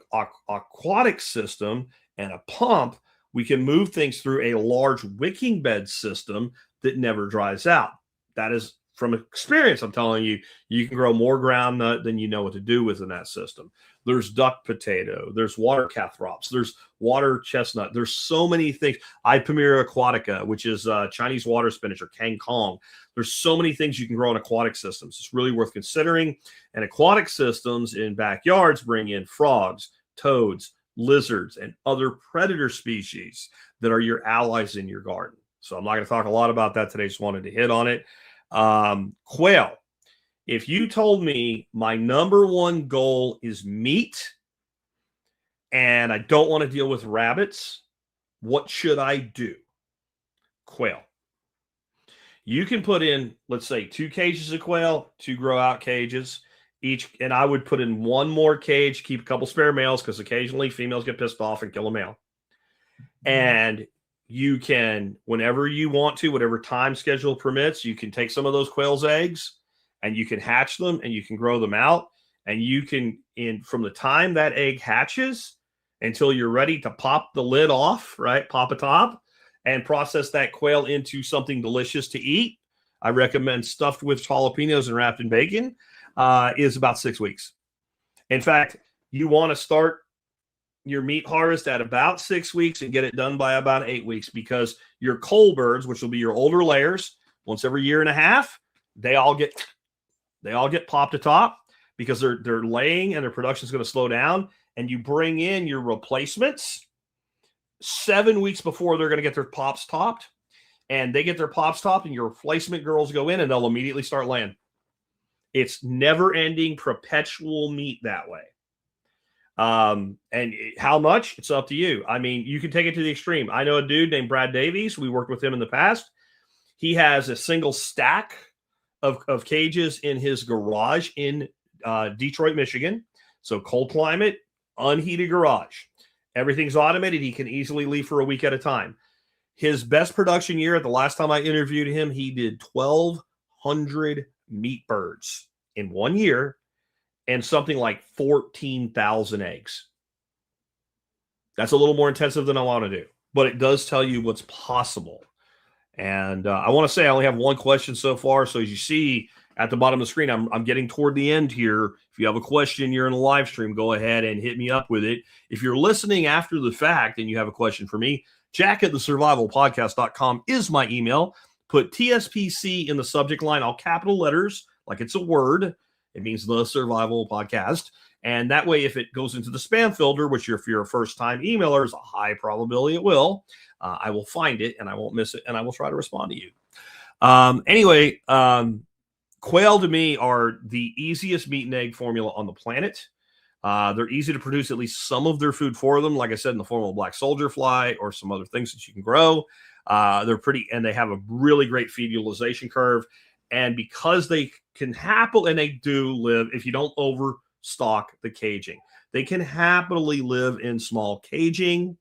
aquatic system and a pump, we can move things through a large wicking bed system that never dries out. That is from experience. I'm telling you, you can grow more groundnut than you know what to do with in that system. There's duck potato, there's water cathrops, there's water chestnut. There's so many things. Ipamera aquatica, which is Chinese water spinach or kangkong. There's so many things you can grow in aquatic systems. It's really worth considering. And aquatic systems in backyards bring in frogs, toads, lizards, and other predator species that are your allies in your garden. So I'm not going to talk a lot about that today. Just wanted to hit on it. Quail. If you told me my number one goal is meat and I don't want to deal with rabbits, what should I do? Quail. You can put in, let's say, 2 cages of quail, 2 grow out cages each. And I would put in 1 more cage, keep a couple spare males because occasionally females get pissed off and kill a male. And you can, whenever you want to, whatever time schedule permits, you can take some of those quail's eggs and you can hatch them and you can grow them out. And you can, from the time that egg hatches until you're ready to pop the lid off, right? Pop a top and process that quail into something delicious to eat. I recommend stuffed with jalapenos and wrapped in bacon, is about 6 weeks. In fact, you want to start your meat harvest at about 6 weeks and get it done by about 8 weeks, because your coal birds, which will be your older layers, once every year and a half, they all get popped atop because they're laying and their production is going to slow down. And you bring in your replacements 7 weeks before they're going to get their pops topped, and they get their pops topped and your replacement girls go in and they'll immediately start laying. It's never ending, perpetual meat that way. And how much? It's up to you. I mean, you can take it to the extreme. I know a dude named Brad Davies. We worked with him in the past. He has a single stack of cages in his garage in Detroit, Michigan. So cold climate, unheated garage. Everything's automated. He can easily leave for a week at a time. His best production year, at the last time I interviewed him, he did 1,200 meat birds in 1 year and something like 14,000 eggs. That's a little more intensive than I want to do, but it does tell you what's possible. And I want to say I only have 1 question so far. So as you see at the bottom of the screen, I'm getting toward the end here. If you have a question, you're in the live stream, go ahead and hit me up with it. If you're listening after the fact and you have a question for me, jack@thesurvivalpodcast.com is my email. Put TSPC in the subject line, all capital letters, like it's a word. It means The Survival Podcast. And that way, if it goes into the spam filter, which if you're a first-time emailer, is a high probability it will, I will find it and I won't miss it, and I will try to respond to you. Anyway, quail to me are the easiest meat and egg formula on the planet. They're easy to produce at least some of their food for them, like I said, in the form of black soldier fly or some other things that you can grow. They're pretty, and they have a really great feed utilization curve. And because they can happily, and they do live, if you don't overstock the caging, they can happily live in small caging.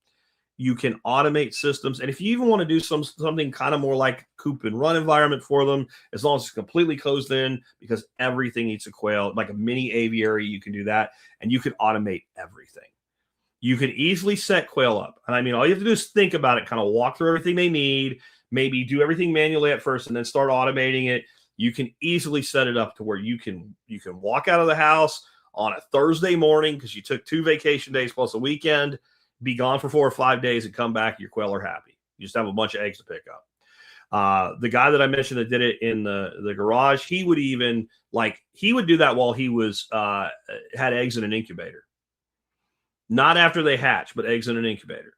You can automate systems. And if you even want to do something kind of more like coop and run environment for them, as long as it's completely closed in, because everything eats a quail, like a mini aviary, you can do that. And you can automate everything. You can easily set quail up. And I mean, all you have to do is think about it, kind of walk through everything they need, maybe do everything manually at first and then start automating it. You can easily set it up to where you can walk out of the house on a Thursday morning because you took 2 vacation days plus a weekend, be gone for 4 or 5 days and come back, your quail are happy. You just have a bunch of eggs to pick up. The guy that I mentioned that did it in the garage, he would do that while he was had eggs in an incubator. Not after they hatch, but eggs in an incubator.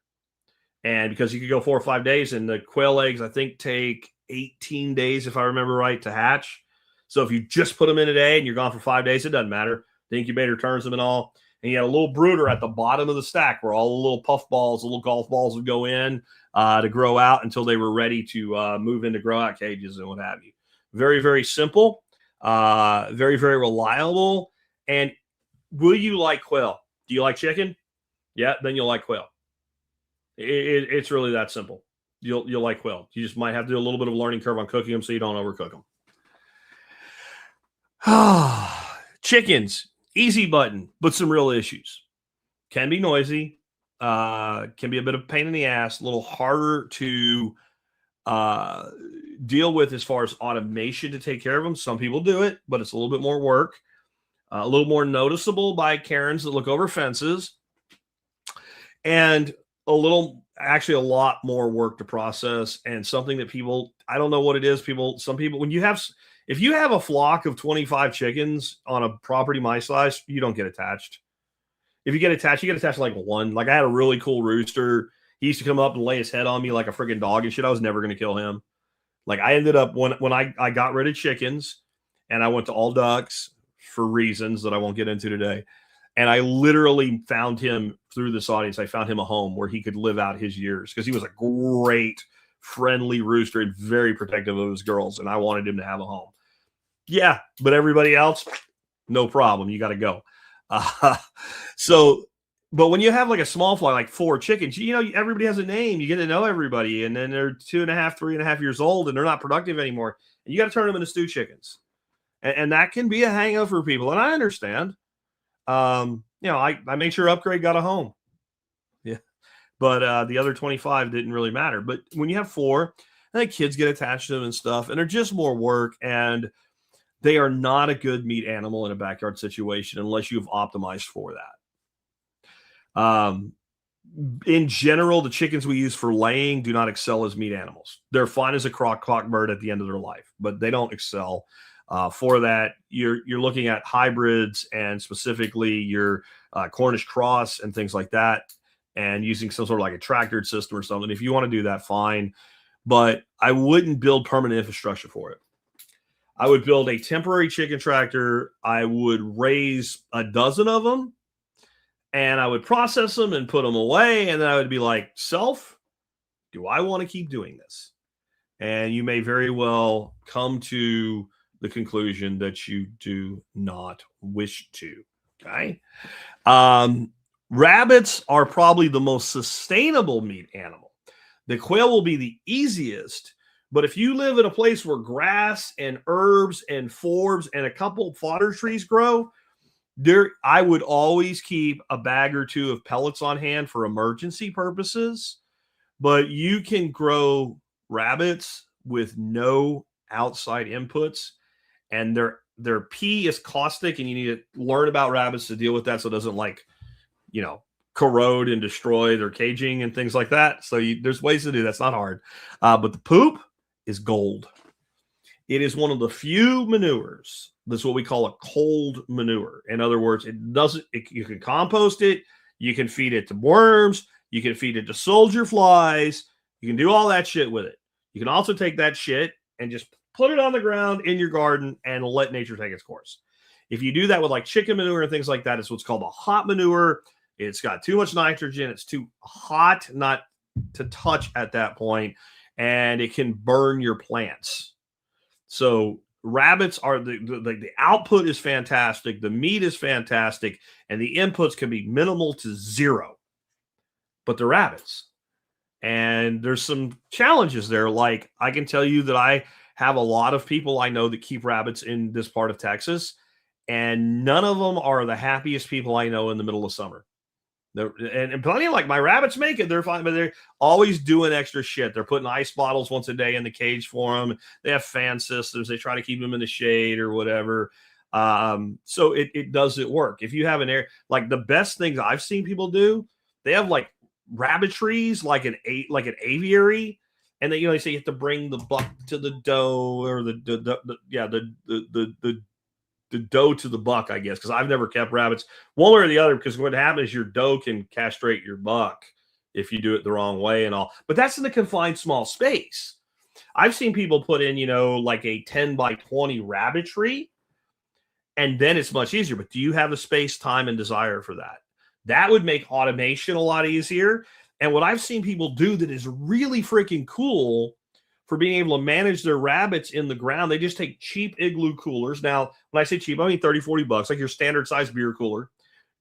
And because you could go 4 or 5 days, and the quail eggs, I think, take 18 days, if I remember right, to hatch. So if you just put them in a day and you're gone for 5 days, it doesn't matter. The incubator turns them and all. And you had a little brooder at the bottom of the stack where all the little puff balls, the little golf balls would go in to grow out until they were ready to move into grow out cages and what have you. Very, very simple. Very, very reliable. And will you like quail? Do you like chicken? Yeah, then you'll like quail. It's really that simple. You'll like quail. You just might have to do a little bit of a learning curve on cooking them so you don't overcook them. Chickens, easy button, but some real issues. Can be noisy, can be a bit of a pain in the ass, a little harder to deal with as far as automation to take care of them. Some people do it, but it's a little bit more work, a little more noticeable by Karens that look over fences, and actually a lot more work to process, and something that people, I don't know what it is. Some people, if you have a flock of 25 chickens on a property my size, you don't get attached. If you get attached, you get attached to like one. Like I had a really cool rooster. He used to come up and lay his head on me like a freaking dog and shit. I was never going to kill him. Like I ended up, when I got rid of chickens and I went to all ducks for reasons that I won't get into today. And I literally found him through this audience. I found him a home where he could live out his years because he was a great, friendly rooster and very protective of his girls. And I wanted him to have a home. Yeah, but everybody else, no problem. You got to go. But when you have like a small flock, like 4 chickens, everybody has a name. You get to know everybody. And then they're 2.5, 3.5 years old and they're not productive anymore. And you got to turn them into stew chickens. And that can be a hang up for people. And I understand. I made sure Upgrade got a home. Yeah. But the other 25 didn't really matter. But when you have 4, I think kids get attached to them and stuff, and they're just more work, and they are not a good meat animal in a backyard situation unless you've optimized for that. In general, the chickens we use for laying do not excel as meat animals. They're fine as a crock bird at the end of their life, but they don't excel. For that, you're looking at hybrids and specifically your Cornish cross and things like that, and using some sort of like a tractored system or something. If you want to do that, fine. But I wouldn't build permanent infrastructure for it. I would build a temporary chicken tractor. I would raise a dozen of them, and I would process them and put them away. And then I would be like, do I want to keep doing this? And you may very well come to the conclusion that you do not wish to. Okay. Rabbits are probably the most sustainable meat animal. The quail will be the easiest, but if you live in a place where grass and herbs and forbs and a couple fodder trees grow, I would always keep a bag or 2 of pellets on hand for emergency purposes. But you can grow rabbits with no outside inputs, and their pee is caustic, and you need to learn about rabbits to deal with that so it doesn't corrode and destroy their caging and things like that. So there's ways to do that. It's not hard. But the poop is gold. It is one of the few manures that's what we call a cold manure. In other words, you can compost it, you can feed it to worms, you can feed it to soldier flies, you can do all that shit with it. You can also take that shit and just put it on the ground in your garden and let nature take its course. If you do that with like chicken manure and things like that, it's what's called a hot manure. It's got too much nitrogen. It's too hot not to touch at that point, and it can burn your plants. So rabbits are the output is fantastic. The meat is fantastic, and the inputs can be minimal to zero, but they're rabbits. And there's some challenges there. Like I can tell you that I have a lot of people I know that keep rabbits in this part of Texas, and none of them are the happiest people I know in the middle of summer. And plenty of like my rabbits make it. They're fine, but they're always doing extra shit. They're putting ice bottles once a day in the cage for them. They have fan systems. They try to keep them in the shade or whatever. So it doesn't work. If you have an air, like the best things I've seen people do, they have like rabbitries, like an aviary, and then they say you have to bring the buck to the doe or the doe to the buck, I guess, because I've never kept rabbits one way or the other, because what happens is your doe can castrate your buck if you do it the wrong way and all. But that's in a confined small space. I've seen people put in, like a 10 by 20 rabbitry, and then it's much easier. But do you have the space, time, and desire for that? That would make automation a lot easier. And what I've seen people do that is really freaking cool for being able to manage their rabbits in the ground. They just take cheap igloo coolers. Now, when I say cheap, I mean 30, 40 bucks, like your standard size beer cooler.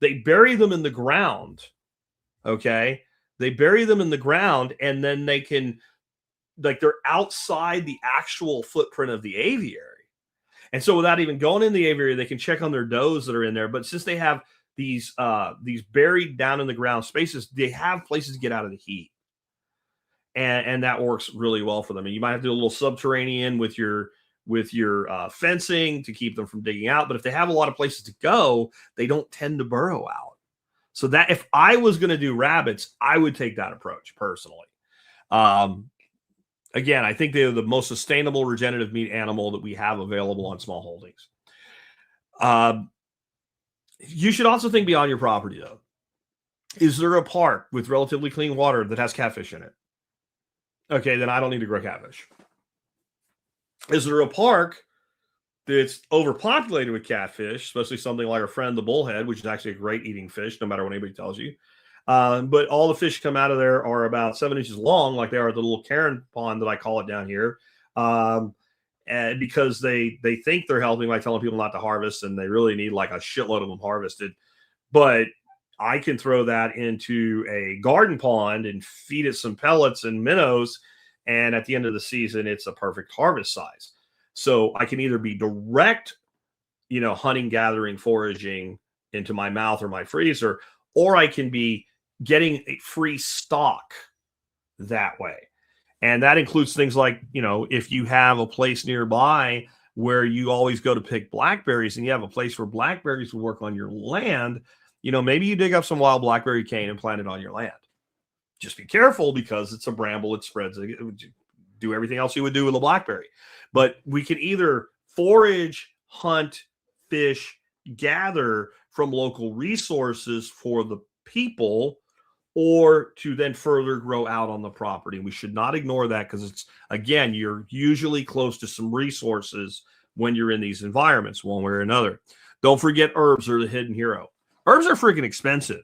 They bury them in the ground. Okay. They bury them in the ground, and then they can, like, they're outside the actual footprint of the aviary. And so without even going in the aviary, they can check on their does that are in there. But since they have these buried down in the ground spaces, they have places to get out of the heat. And that works really well for them. And you might have to do a little subterranean with your fencing to keep them from digging out. But if they have a lot of places to go, they don't tend to burrow out. So that if I was going to do rabbits, I would take that approach personally. Again, I think they're the most sustainable regenerative meat animal that we have available on small holdings. You should also think beyond your property, though. Is there a park with relatively clean water that has catfish in it? Okay, then I don't need to grow catfish. Is there a park that's overpopulated with catfish, especially something like our friend the bullhead, which is actually a great eating fish, no matter what anybody tells you? But all the fish come out of there are about 7 inches long, like they are at the little Karen pond that I call it down here. And because they think they're helping by telling people not to harvest, and they really need like a shitload of them harvested. But I can throw that into a garden pond and feed it some pellets and minnows, and at the end of the season, it's a perfect harvest size. So I can either be direct, hunting, gathering, foraging into my mouth or my freezer, or I can be getting a free stock that way. And that includes things like, if you have a place nearby where you always go to pick blackberries and you have a place where blackberries will work on your land, maybe you dig up some wild blackberry cane and plant it on your land. Just be careful because it's a bramble. It spreads. Do everything else you would do with a blackberry. But we can either forage, hunt, fish, gather from local resources for the people, or to then further grow out on the property. We should not ignore that because it's, again, you're usually close to some resources when you're in these environments, one way or another. Don't forget herbs are the hidden hero. Herbs are freaking expensive.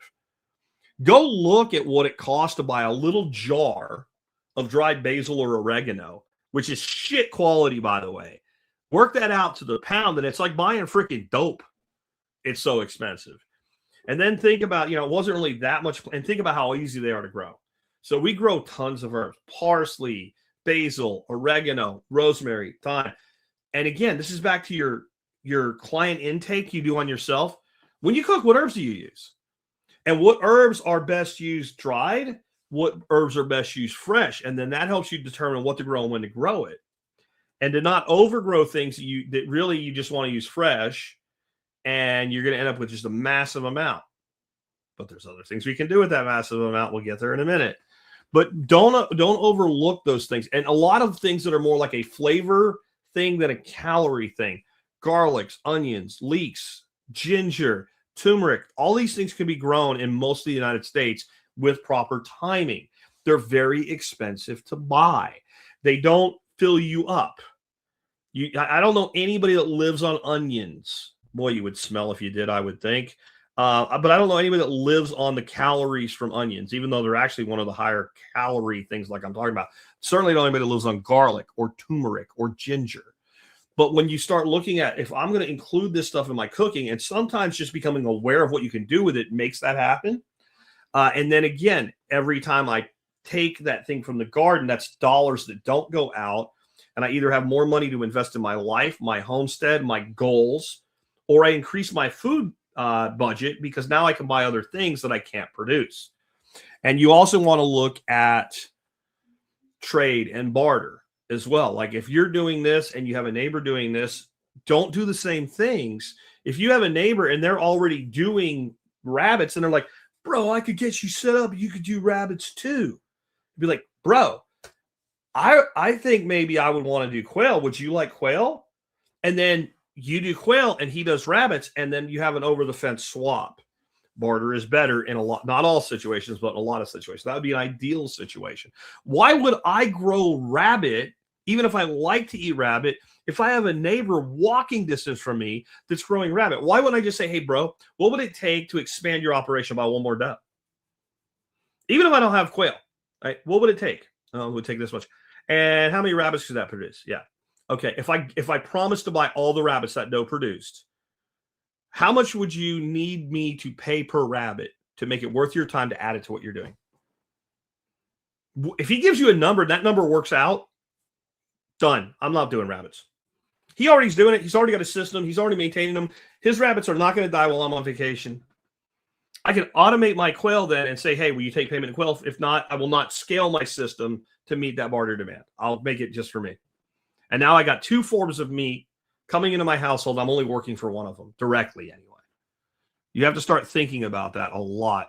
Go look at what it costs to buy a little jar of dried basil or oregano, which is shit quality, by the way. Work that out to the pound, and it's like buying freaking dope. It's so expensive. And then think about, it wasn't really that much, and think about how easy they are to grow. So we grow tons of herbs: parsley, basil, oregano, rosemary, thyme. And again, this is back to your client intake you do on yourself. When you cook, what herbs do you use? And what herbs are best used dried? What herbs are best used fresh? And then that helps you determine what to grow and when to grow it. And to not overgrow things that really you just want to use fresh, and you're going to end up with just a massive amount. But there's other things we can do with that massive amount. We'll get there in a minute. But don't overlook those things. And a lot of things that are more like a flavor thing than a calorie thing. Garlics, onions, leeks, ginger, turmeric, all these things can be grown in most of the United States with proper timing. They're very expensive to buy. They don't fill you up. I don't know anybody that lives on onions. Boy, you would smell if you did, I would think. But I don't know anybody that lives on the calories from onions, even though they're actually one of the higher calorie things like I'm talking about. Certainly don't anybody that lives on garlic or turmeric or ginger. But when you start looking at, if I'm going to include this stuff in my cooking, and sometimes just becoming aware of what you can do with it makes that happen. And then again, every time I take that thing from the garden, that's dollars that don't go out. And I either have more money to invest in my life, my homestead, my goals, or I increase my food budget because now I can buy other things that I can't produce. And you also want to look at trade and barter as well. Like if you're doing this and you have a neighbor doing this, don't do the same things. If you have a neighbor and they're already doing rabbits and they're like, bro, I could get you set up. You could do rabbits too. Be like, bro, I think maybe I would want to do quail. Would you like quail? And then you do quail and he does rabbits, and then you have an over the fence swap. Barter is better in a lot, not all situations, but in a lot of situations. That would be an ideal situation. Why would I grow rabbit, even if I like to eat rabbit, if I have a neighbor walking distance from me that's growing rabbit? Why wouldn't I just say, hey, bro, what would it take to expand your operation by one more doe? Even if I don't have quail, right? What would it take? Oh, it would take this much. And how many rabbits could that produce? Yeah. Okay. If I promise to buy all the rabbits that doe produced, how much would you need me to pay per rabbit to make it worth your time to add it to what you're doing? If he gives you a number, that number works out, done. I'm not doing rabbits. He already's doing it. He's already got a system. He's already maintaining them. His rabbits are not going to die while I'm on vacation. I can automate my quail then and say, hey, will you take payment in quail? If not, I will not scale my system to meet that barter demand. I'll make it just for me. And now I got 2 forms of meat coming into my household. I'm only working for one of them directly anyway. You have to start thinking about that a lot.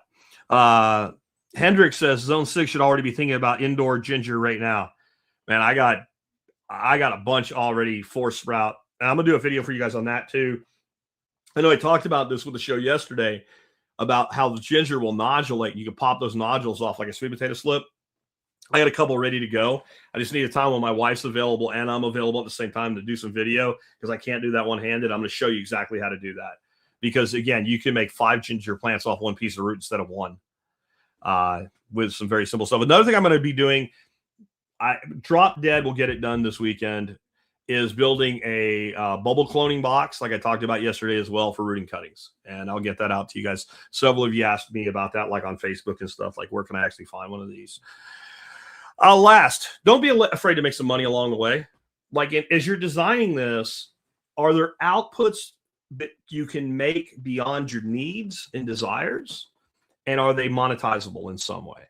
Hendrick says Zone 6 should already be thinking about indoor ginger right now. Man, I got a bunch already for sprout. And I'm going to do a video for you guys on that too. I know I talked about this with the show yesterday about how the ginger will nodulate. You can pop those nodules off like a sweet potato slip. I got a couple ready to go. I just need a time when my wife's available and I'm available at the same time to do some video because I can't do that one-handed. I'm going to show you exactly how to do that. Because, again, you can make 5 ginger plants off one piece of root instead of one with some very simple stuff. Another thing I'm going to be doing, Drop Dead will get it done this weekend, is building a bubble cloning box like I talked about yesterday as well for rooting cuttings. And I'll get that out to you guys. Several of you asked me about that, like on Facebook and stuff, like where can I actually find one of these? Last, don't be afraid to make some money along the way. Like as you're designing this, are there outputs that you can make beyond your needs and desires? And are they monetizable in some way?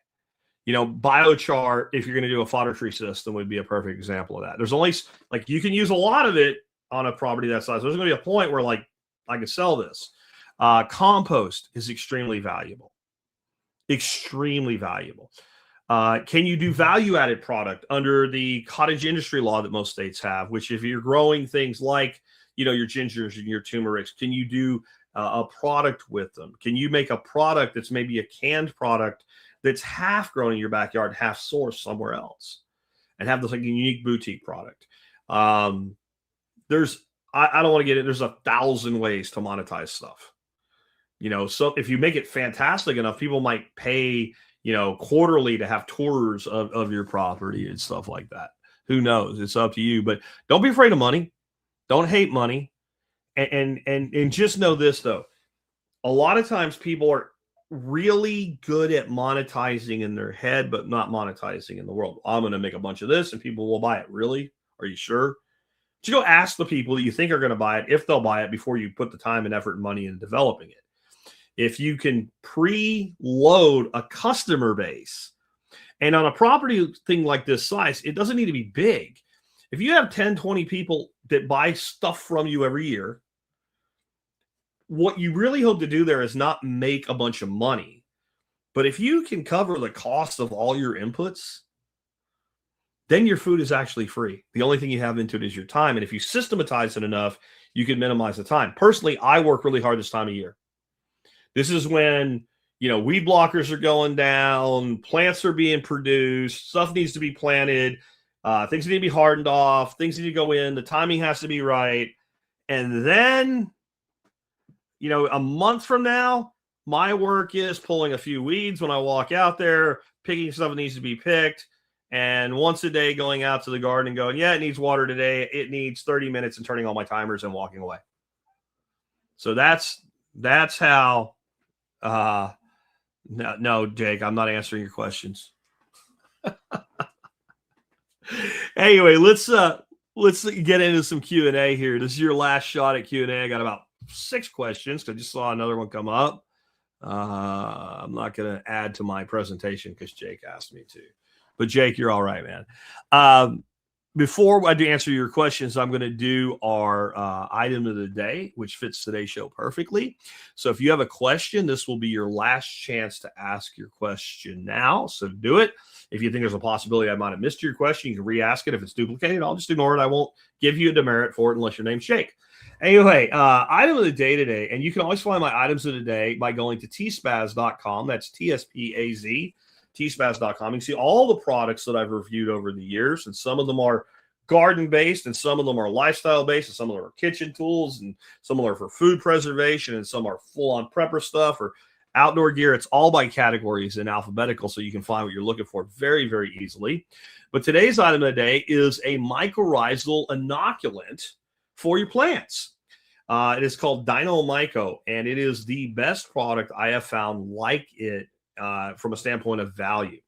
You know, biochar, if you're going to do a fodder tree system, would be a perfect example of that. There's only, like, you can use a lot of it on a property that size. There's going to be a point where, like, I can sell this. Compost is extremely valuable. Extremely valuable. Can you do value-added product under the cottage industry law that most states have, which if you're growing things like, you know, your gingers and your turmerics, can you do a product with them? Can you make a product that's maybe a canned product that's half grown in your backyard, half sourced somewhere else, and have this like a unique boutique product? I don't want to get it. There's 1,000 ways to monetize stuff. You know, so if you make it fantastic enough, people might pay, you know, quarterly to have tours of your property and stuff like that. Who knows? It's up to you. But don't be afraid of money. Don't hate money. And just know this, though. A lot of times people are really good at monetizing in their head, but not monetizing in the world. I'm going to make a bunch of this and people will buy it. Really? Are you sure? But you go ask the people that you think are going to buy it if they'll buy it before you put the time and effort and money into developing it. If you can preload a customer base, and on a property thing like this size, it doesn't need to be big. If you have 10, 20 people that buy stuff from you every year, what you really hope to do there is not make a bunch of money. But if you can cover the cost of all your inputs, then your food is actually free. The only thing you have into it is your time. And if you systematize it enough, you can minimize the time. Personally, I work really hard this time of year. This is when, you know, weed blockers are going down, plants are being produced, stuff needs to be planted, things need to be hardened off, things need to go in, the timing has to be right. And then, you know, a month from now, my work is pulling a few weeds when I walk out there, picking stuff that needs to be picked, and once a day going out to the garden and going, yeah, it needs water today, it needs 30 minutes, and turning all my timers and walking away. So that's how. No, Jake, I'm not answering your questions. Anyway, let's get into some Q&A here. This is your last shot at Q&A. I got about 6 questions because I just saw another one come up. I'm not going to add to my presentation because Jake asked me to. But Jake, you're all right, man. Before I do answer your questions, I'm going to do our item of the day, which fits today's show perfectly. So if you have a question, this will be your last chance to ask your question now. So do it. If you think there's a possibility I might have missed your question, you can re-ask it. If it's duplicated, I'll just ignore it. I won't give you a demerit for it unless your name's Jake. Anyway, item of the day today, and you can always find my items of the day by going to tspaz.com. That's TSPAZ. tspaz.com. You can see all the products that I've reviewed over the years, and some of them are garden-based, and some of them are lifestyle-based, and some of them are kitchen tools, and some of them are for food preservation, and some are full-on prepper stuff or Outdoor gear, it's all by categories in alphabetical, so you can find what you're looking for very, very easily. But today's item of the day is a mycorrhizal inoculant for your plants. It is called Dino-Myco, and it is the best product I have found like it from a standpoint of value.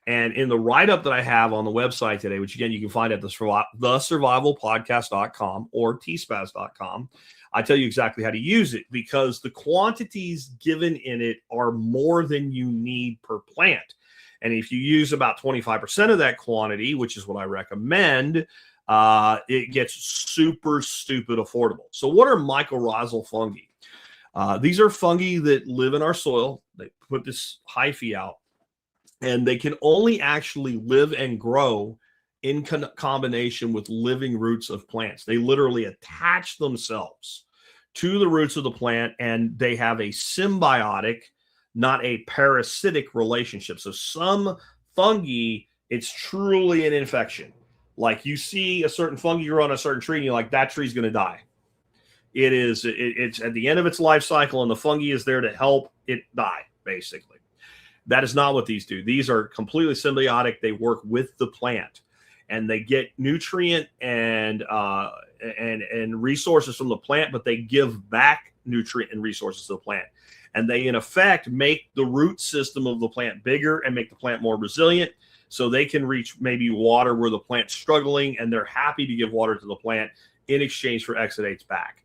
And in the write-up that I have on the website today, which again, you can find at thesurvivalpodcast.com or tspaz.com, I tell you exactly how to use it because the quantities given in it are more than you need per plant. And if you use about 25% of that quantity, which is what I recommend, it gets super stupid affordable. So what are mycorrhizal fungi? These are fungi that live in our soil. They put this hyphae out, and they can only actually live and grow in combination with living roots of plants. They literally attach themselves to the roots of the plant, and they have a symbiotic, not a parasitic relationship. So some fungi, it's truly an infection. Like you see a certain fungi grow on a certain tree, and you're like, that tree's going to die. It's at the end of its life cycle, and the fungi is there to help it die, basically. That is not what these do. These are completely symbiotic. They work with the plant, and they get nutrient and resources from the plant, but they give back nutrient and resources to the plant. And they, in effect, make the root system of the plant bigger and make the plant more resilient so they can reach maybe water where the plant's struggling, and they're happy to give water to the plant in exchange for exudates back.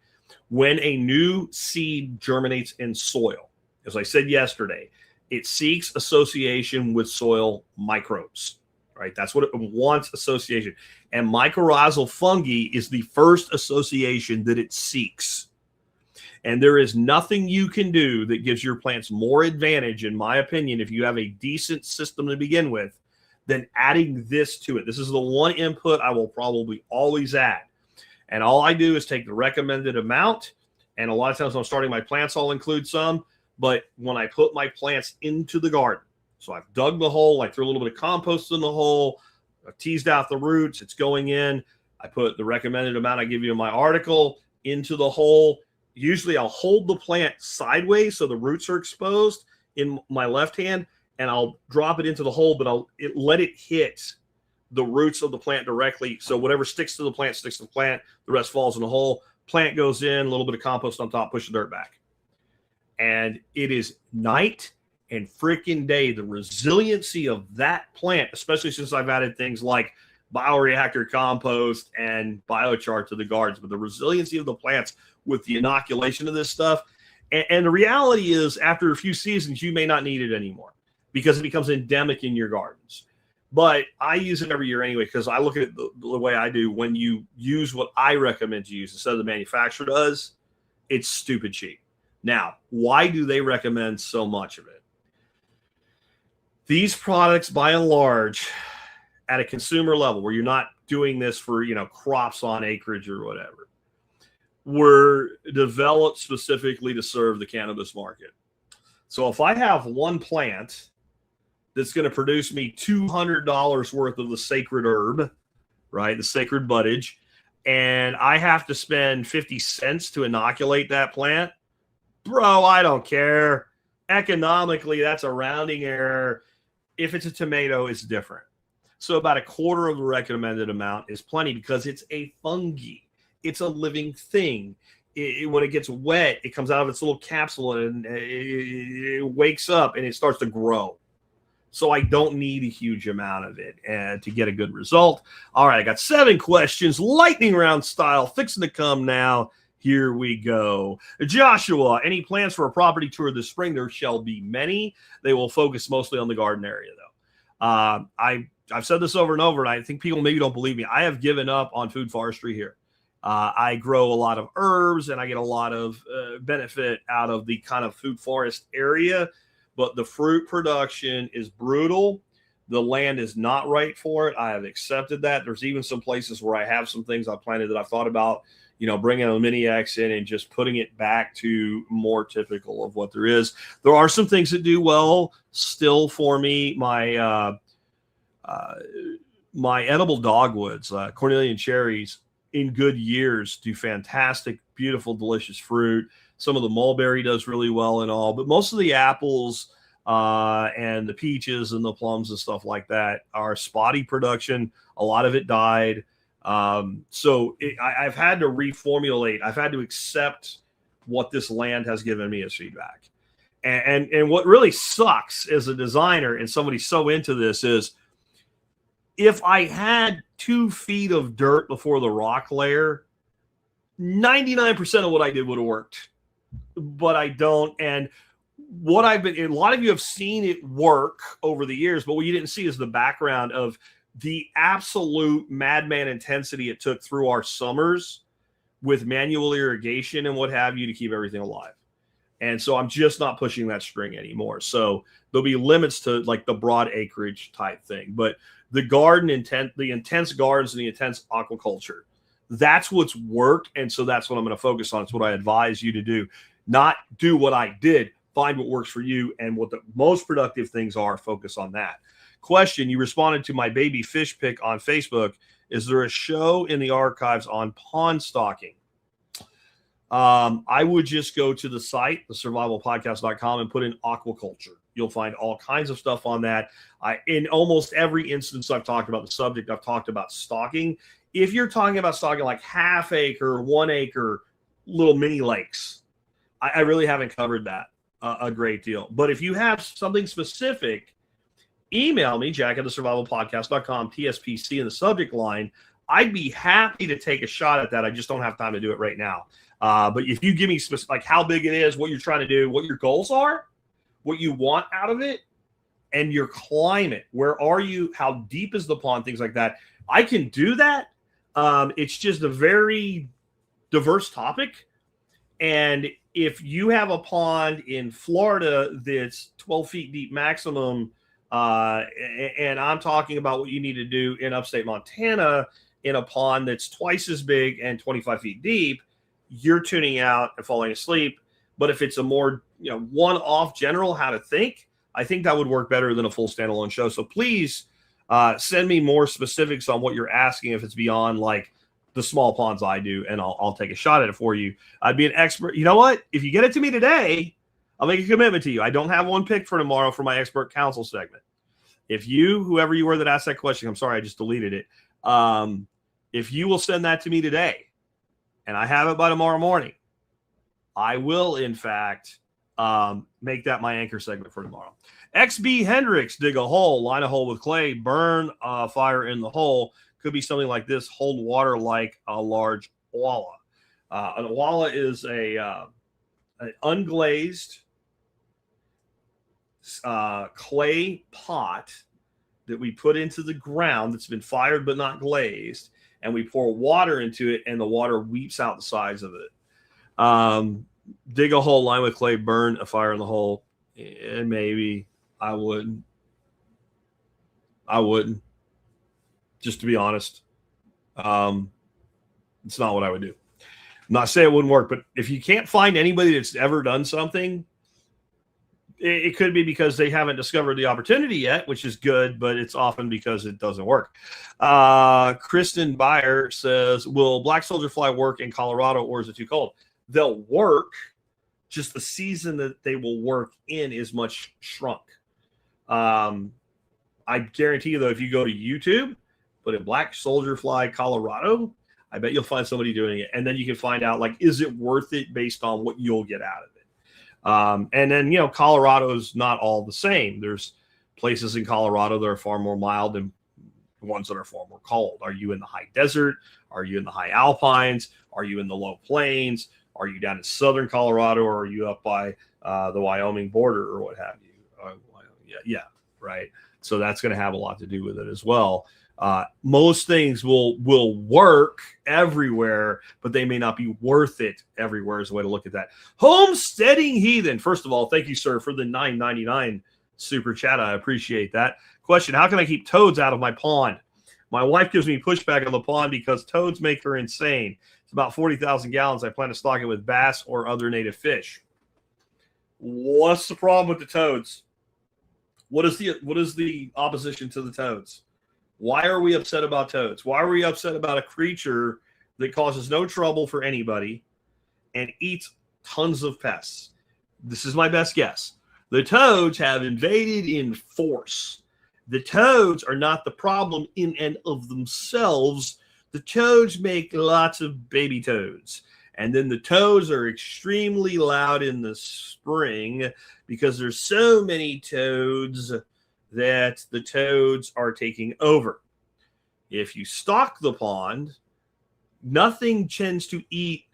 When a new seed germinates in soil, as I said yesterday, it seeks association with soil microbes, right? That's what it wants, association. And mycorrhizal fungi is the first association that it seeks. And there is nothing you can do that gives your plants more advantage, in my opinion, if you have a decent system to begin with, than adding this to it. This is the one input I will probably always add. And all I do is take the recommended amount. And a lot of times when I'm starting my plants, I'll include some. But when I put my plants into the garden, so I've dug the hole, I threw a little bit of compost in the hole, I've teased out the roots, it's going in. I put the recommended amount I give you in my article into the hole. Usually I'll hold the plant sideways so the roots are exposed in my left hand, and I'll drop it into the hole, but let it hit the roots of the plant directly. So whatever sticks to the plant sticks to the plant. The rest falls in the hole. Plant goes in, a little bit of compost on top, push the dirt back. And it is night and freaking day. The resiliency of that plant, especially since I've added things like bioreactor compost and biochar to the gardens, but the resiliency of the plants with the inoculation of this stuff. And the reality is, after a few seasons, you may not need it anymore because it becomes endemic in your gardens. But I use it every year anyway, because I look at it the way I do. When you use what I recommend you use instead of the manufacturer does, it's stupid cheap. Now, why do they recommend so much of it? These products, by and large, at a consumer level, where you're not doing this for, crops on acreage or whatever, were developed specifically to serve the cannabis market. So if I have one plant that's going to produce me $200 worth of the sacred herb, right, the sacred buddage, and I have to spend 50 cents to inoculate that plant, bro, I don't care. Economically, that's a rounding error. If it's a tomato, it's different. So about a quarter of the recommended amount is plenty because it's a fungi. It's a living thing. When it gets wet, it comes out of its little capsule and it wakes up and it starts to grow. So I don't need a huge amount of it to get a good result. All right, I got 7 questions, lightning round style, fixing to come now. Here we go. Joshua, any plans for a property tour this spring? There shall be many. They will focus mostly on the garden area, though. I've said this over and over, and I think people maybe don't believe me. I have given up on food forestry here. I grow a lot of herbs, and I get a lot of benefit out of the kind of food forest area, but the fruit production is brutal. The land is not right for it. I have accepted that. There's even some places where I have some things I planted that I thought about, bringing a mini X in and just putting it back to more typical of what there is. There are some things that do well still for me. My edible dogwoods, Cornelian cherries, in good years do fantastic, beautiful, delicious fruit. Some of the mulberry does really well and all, but most of the apples and the peaches and the plums and stuff like that are spotty production. A lot of it died. So I've had to reformulate. I've had to accept what this land has given me as feedback. And what really sucks as a designer and somebody so into this is if I had 2 feet of dirt before the rock layer, 99% of what I did would have worked, but I don't. And what I've been, a lot of you have seen it work over the years, but what you didn't see is the background of the absolute madman intensity it took through our summers with manual irrigation and what have you to keep everything alive. And so I'm just not pushing that string anymore. So there'll be limits to like the broad acreage type thing, but the garden intent, the intense gardens and the intense aquaculture, that's what's worked. And so that's what I'm going to focus on. It's what I advise you to do. Not do what I did, find what works for you and what the most productive things are. Focus on that. Question, you responded to my baby fish pic on Facebook. Is there a show in the archives on pond stocking? I would just go to the site, thesurvivalpodcast.com, and put in aquaculture. You'll find all kinds of stuff on that. In almost every instance I've talked about the subject, I've talked about stocking. If you're talking about stocking like half acre, 1 acre, little mini lakes, I really haven't covered that a great deal. But if you have something specific, email me, jack@thesurvivalpodcast.com, TSPC in the subject line. I'd be happy to take a shot at that. I just don't have time to do it right now. But if you give me specific, like how big it is, what you're trying to do, what your goals are, what you want out of it, and your climate, where are you, how deep is the pond, things like that, I can do that. It's just a very diverse topic. And if you have a pond in Florida that's 12 feet deep maximum, and I'm talking about what you need to do in upstate Montana in a pond that's twice as big and 25 feet deep, you're tuning out and falling asleep. But if it's a more, one-off general how to think, I think that would work better than a full standalone show. So please send me more specifics on what you're asking if it's beyond like the small ponds I do, and I'll take a shot at it for you. I'd be an expert. You know what? If you get it to me today, I'll make a commitment to you. I don't have one picked for tomorrow for my expert counsel segment. If you, whoever you were that asked that question, I'm sorry, I just deleted it. If you will send that to me today, and I have it by tomorrow morning, I will, in fact, make that my anchor segment for tomorrow. XB Hendricks, dig a hole, line a hole with clay, burn a fire in the hole. Could be something like this, hold water like a large walla. An walla is an unglazed clay pot that we put into the ground that's been fired but not glazed, and we pour water into it, and the water weeps out the sides of it. Dig a hole, line with clay, burn a fire in the hole. And maybe I wouldn't. Just to be honest, it's not what I would do. I'm not saying it wouldn't work, but if you can't find anybody that's ever done something, it could be because they haven't discovered the opportunity yet, which is good, but it's often because it doesn't work. Kristen Byer says, will black soldier fly work in Colorado, or is it too cold? They'll work, just the season that they will work in is much shrunk. I guarantee you, though, if you go to YouTube, put in black soldier fly Colorado, I bet you'll find somebody doing it. And then you can find out, like, is it worth it based on what you'll get out of it? And then, Colorado's not all the same. There's places in Colorado that are far more mild than ones that are far more cold. Are you in the high desert? Are you in the high alpines? Are you in the low plains? Are you down in southern Colorado, or are you up by the Wyoming border or what have you? Yeah, right. So that's going to have a lot to do with it as well. Most things will work everywhere, but they may not be worth it everywhere is the way to look at that. Homesteading Heathen. First of all, thank you, sir, for the $9.99 super chat. I appreciate that. Question, how can I keep toads out of my pond? My wife gives me pushback on the pond because toads make her insane. It's about 40,000 gallons. I plan to stock it with bass or other native fish. What's the problem with the toads? What is the opposition to the toads? Why are we upset about toads? Why are we upset about a creature that causes no trouble for anybody and eats tons of pests. This is my best guess. The toads have invaded in force. The toads are not the problem in and of themselves. The toads make lots of baby toads. And then the toads are extremely loud in the spring because there's so many toads that the toads are taking over. If you stock the pond, nothing tends to eat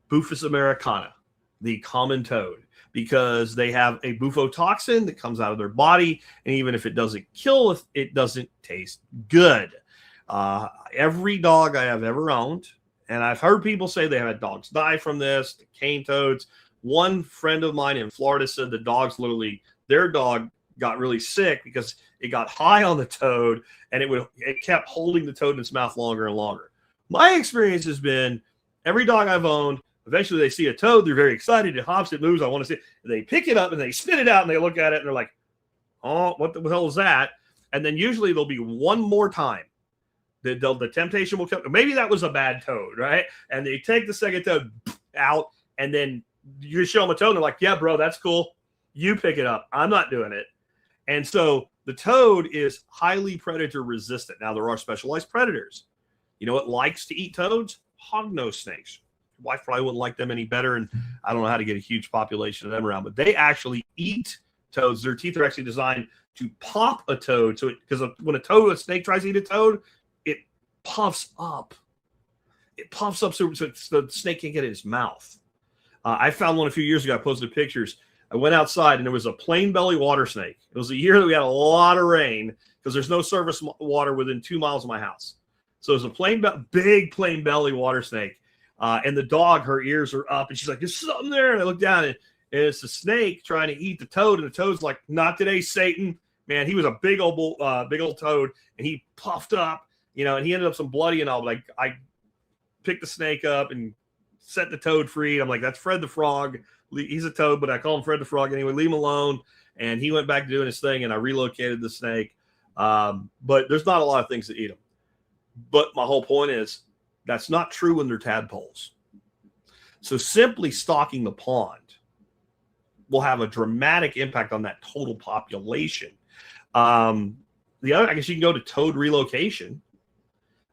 Buphus americana, the common toad, because they have a bufotoxin that comes out of their body, and even if it doesn't kill, it doesn't taste good. Every dog I have ever owned, and I've heard people say they have had dogs die from this, the cane toads. One friend of mine in Florida said the dogs their dog got really sick because it got high on the toad, and it kept holding the toad in its mouth longer and longer. My experience has been every dog I've owned, eventually they see a toad, they're very excited, it hops, it moves, I want to see it. They pick it up and they spit it out and they look at it and they're like, oh, what the hell is that? And then usually there'll be one more time. The temptation will come. Maybe that was a bad toad, right? And they take the second toad out, and then you show them a toad and they're like, yeah, bro, that's cool. You pick it up. I'm not doing it. And so the toad is highly predator resistant. Now, there are specialized predators. You know what likes to eat toads? Hognose snakes. Your wife probably wouldn't like them any better, and I don't know how to get a huge population of them around, but they actually eat toads. Their teeth are actually designed to pop a toad. So because when a snake tries to eat a toad, it puffs up. It puffs up so the snake can't get it in its mouth. I found one a few years ago. I posted pictures. I went outside, and there was a plain belly water snake. It was a year that we had a lot of rain because there's no surface water within 2 miles of my house. So it was a big plain belly water snake. And the dog, her ears are up, and she's like, there's something there. And I look down, and it's a snake trying to eat the toad. And the toad's like, not today, Satan. Man, he was a big old toad, and he puffed up, and he ended up some bloody and all. But I picked the snake up and set the toad free. I'm like, that's Fred the Frog. He's a toad, but I call him Fred the Frog anyway. Leave him alone. And he went back to doing his thing, and I relocated the snake. But there's not a lot of things to eat them. But my whole point is that's not true when they're tadpoles. So simply stocking the pond will have a dramatic impact on that total population. The other, I guess you can go to toad relocation,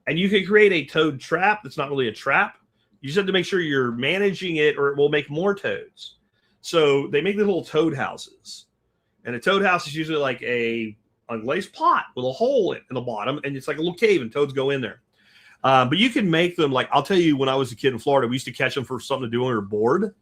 and you can create a toad trap that's not really a trap. You just have to make sure you're managing it, or it will make more toads. So they make the little toad houses, and a toad house is usually like a unglazed pot with a hole in the bottom, and it's like a little cave, and toads go in there. But you can make them like, I'll tell you, when I was a kid in Florida, we used to catch them for something to do when we were bored,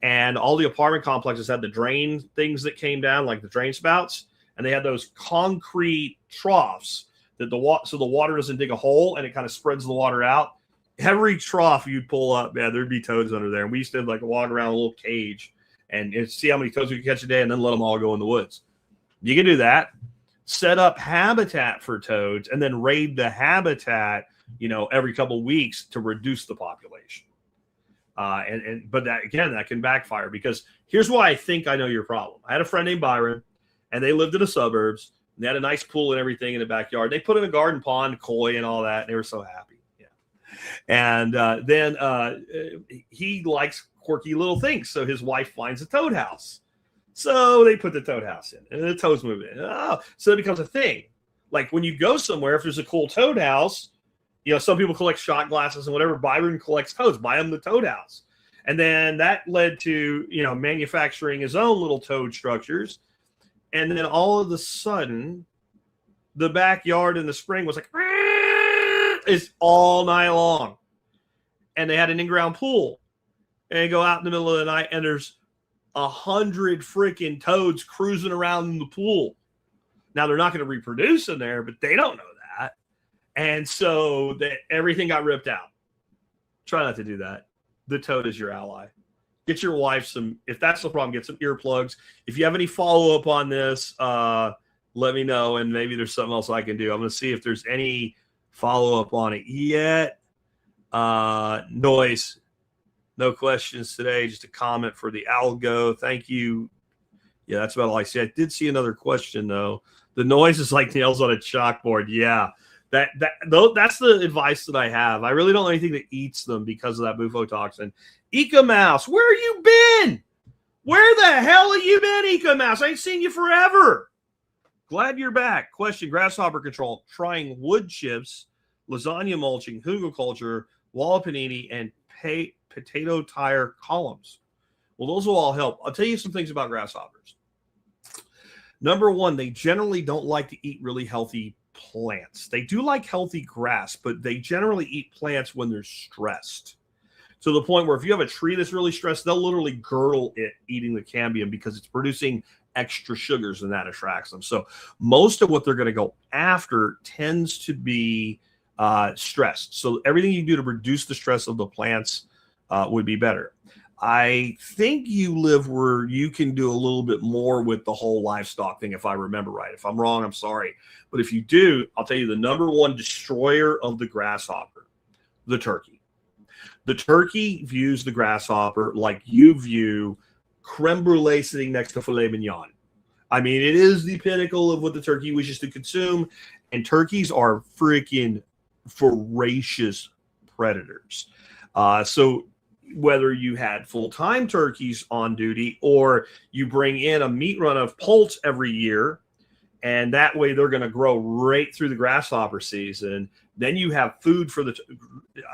and all the apartment complexes had the drain things that came down, like the drain spouts, and they had those concrete troughs that so the water doesn't dig a hole, and it kind of spreads the water out. Every trough you'd pull up, man, there'd be toads under there. And we used to like walk around a little cage and see how many toads we could catch a day, and then let them all go in the woods. You can do that. Set up habitat for toads, and then raid the habitat, every couple of weeks to reduce the population. But that, again, that can backfire, because here's why I think I know your problem. I had a friend named Byron, and they lived in the suburbs, and they had a nice pool and everything in the backyard. They put in a garden pond, koi and all that, and they were so happy. And then he likes quirky little things. So his wife finds a toad house. So they put the toad house in, and the toads move in. Oh, so it becomes a thing. Like when you go somewhere, if there's a cool toad house, some people collect shot glasses and whatever. Byron collects toads. Buy him the toad house. And then that led to, manufacturing his own little toad structures. And then all of a sudden, the backyard in the spring was like, it's all night long. And they had an in-ground pool. And they go out in the middle of the night, and there's 100 freaking toads cruising around in the pool. Now, they're not going to reproduce in there, but they don't know that. And so everything got ripped out. Try not to do that. The toad is your ally. Get your wife if that's the problem, get some earplugs. If you have any follow-up on this, let me know, and maybe there's something else I can do. I'm going to see if there's any follow-up on it yet. Noise. No questions today. Just a comment for the algo. Thank you. Yeah, that's about all I see. I did see another question, though. The noise is like nails on a chalkboard. Yeah. That's the advice that I have. I really don't know anything that eats them because of that bufotoxin. Ecomouse, where you been? Where the hell have you been, Ecomouse? I ain't seen you forever. Glad you're back. Question: grasshopper control. Trying wood chips, lasagna mulching, hugelkultur, wall panini, and potato tire columns. Well, those will all help. I'll tell you some things about grasshoppers. Number one, they generally don't like to eat really healthy plants. They do like healthy grass, but they generally eat plants when they're stressed. To the point where if you have a tree that's really stressed, they'll literally girdle it eating the cambium because it's producing extra sugars and that attracts them. So most of what they're going to go after tends to be stressed. So everything you do to reduce the stress of the plants would be better. I think you live where you can do a little bit more with the whole livestock thing, if I remember right. If I'm wrong, I'm sorry. But if you do, I'll tell you the number one destroyer of the grasshopper, the turkey. The turkey views the grasshopper like you view creme brulee sitting next to filet mignon. I mean, it is the pinnacle of what the turkey wishes to consume. And turkeys are freaking voracious predators. So whether you had full-time turkeys on duty or you bring in a meat run of poults every year, and that way they're going to grow right through the grasshopper season, then you have food for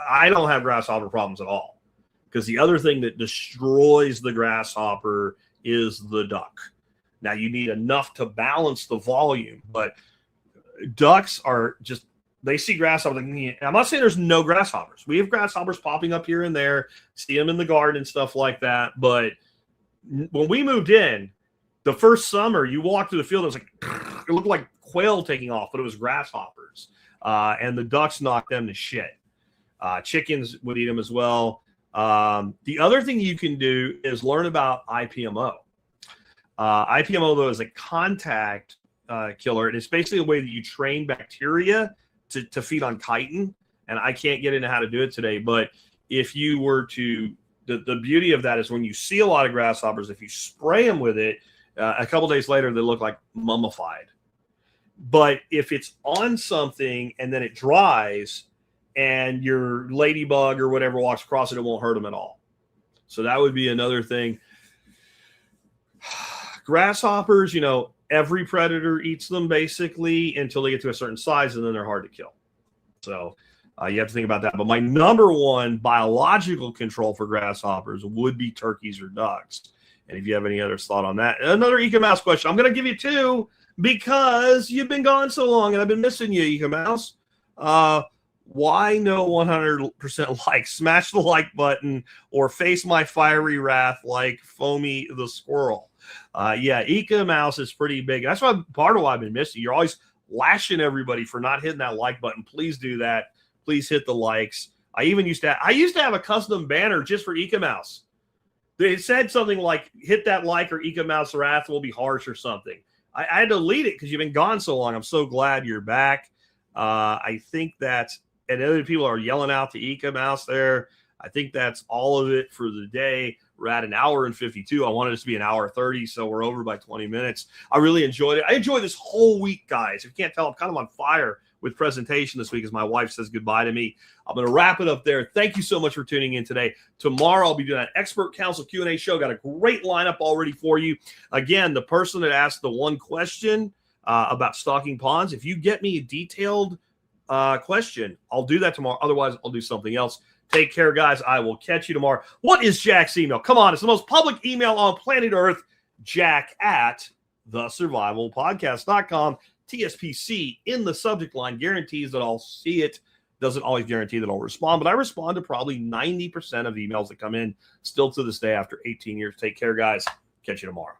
I don't have grasshopper problems at all, because the other thing that destroys the grasshopper is the duck. Now, you need enough to balance the volume, but ducks are just, they see grasshoppers. I'm not saying there's no grasshoppers. We have grasshoppers popping up here and there, see them in the garden and stuff like that. But when we moved in, the first summer, you walked through the field, it was like, it looked like quail taking off, but it was grasshoppers. And the ducks knocked them to shit. Chickens would eat them as well. The other thing you can do is learn about IPMO. IPMO, though, is a contact killer, and it's basically a way that you train bacteria to feed on chitin. And I can't get into how to do it today, but if you were to, the beauty of that is when you see a lot of grasshoppers, if you spray them with it, a couple days later, they look like mummified. But if it's on something and then it dries and your ladybug or whatever walks across it, it won't hurt them at all. So that would be another thing. Grasshoppers, every predator eats them basically until they get to a certain size, and then they're hard to kill. So you have to think about that. But my number one biological control for grasshoppers would be turkeys or ducks. And if you have any other thought on that, another Ecomouse question. I'm going to give you two because you've been gone so long and I've been missing you, Ecomouse. Why no 100% like? Smash the like button or face my fiery wrath like Foamy the squirrel. Yeah, Ecomouse is pretty big. That's why part of why I've been missing. You're always lashing everybody for not hitting that like button. Please do that. Please hit the likes. I used to have a custom banner just for Ecomouse. They said something like, hit that like or Ecomouse wrath will be harsh or something. I had to delete it because you've been gone so long. I'm so glad you're back. I think that's, and other people are yelling out to Ecomouse there. I think that's all of it for the day. We're at an hour and 52. I wanted this to be an hour 30, so we're over by 20 minutes. I really enjoyed it. I enjoyed this whole week, guys. If you can't tell, I'm kind of on fire with presentation this week as my wife says goodbye to me. I'm going to wrap it up there. Thank you so much for tuning in today. Tomorrow, I'll be doing an expert council Q&A show. Got a great lineup already for you. Again, the person that asked the one question about stocking ponds, if you get me a detailed question, I'll do that tomorrow. Otherwise, I'll do something else. Take care, guys. I will catch you tomorrow. What is Jack's email? Come on. It's the most public email on planet Earth. Jack at thesurvivalpodcast.com. TSPC in the subject line guarantees that I'll see it. Doesn't always guarantee that I'll respond, but I respond to probably 90% of emails that come in still to this day after 18 years. Take care, guys. Catch you tomorrow.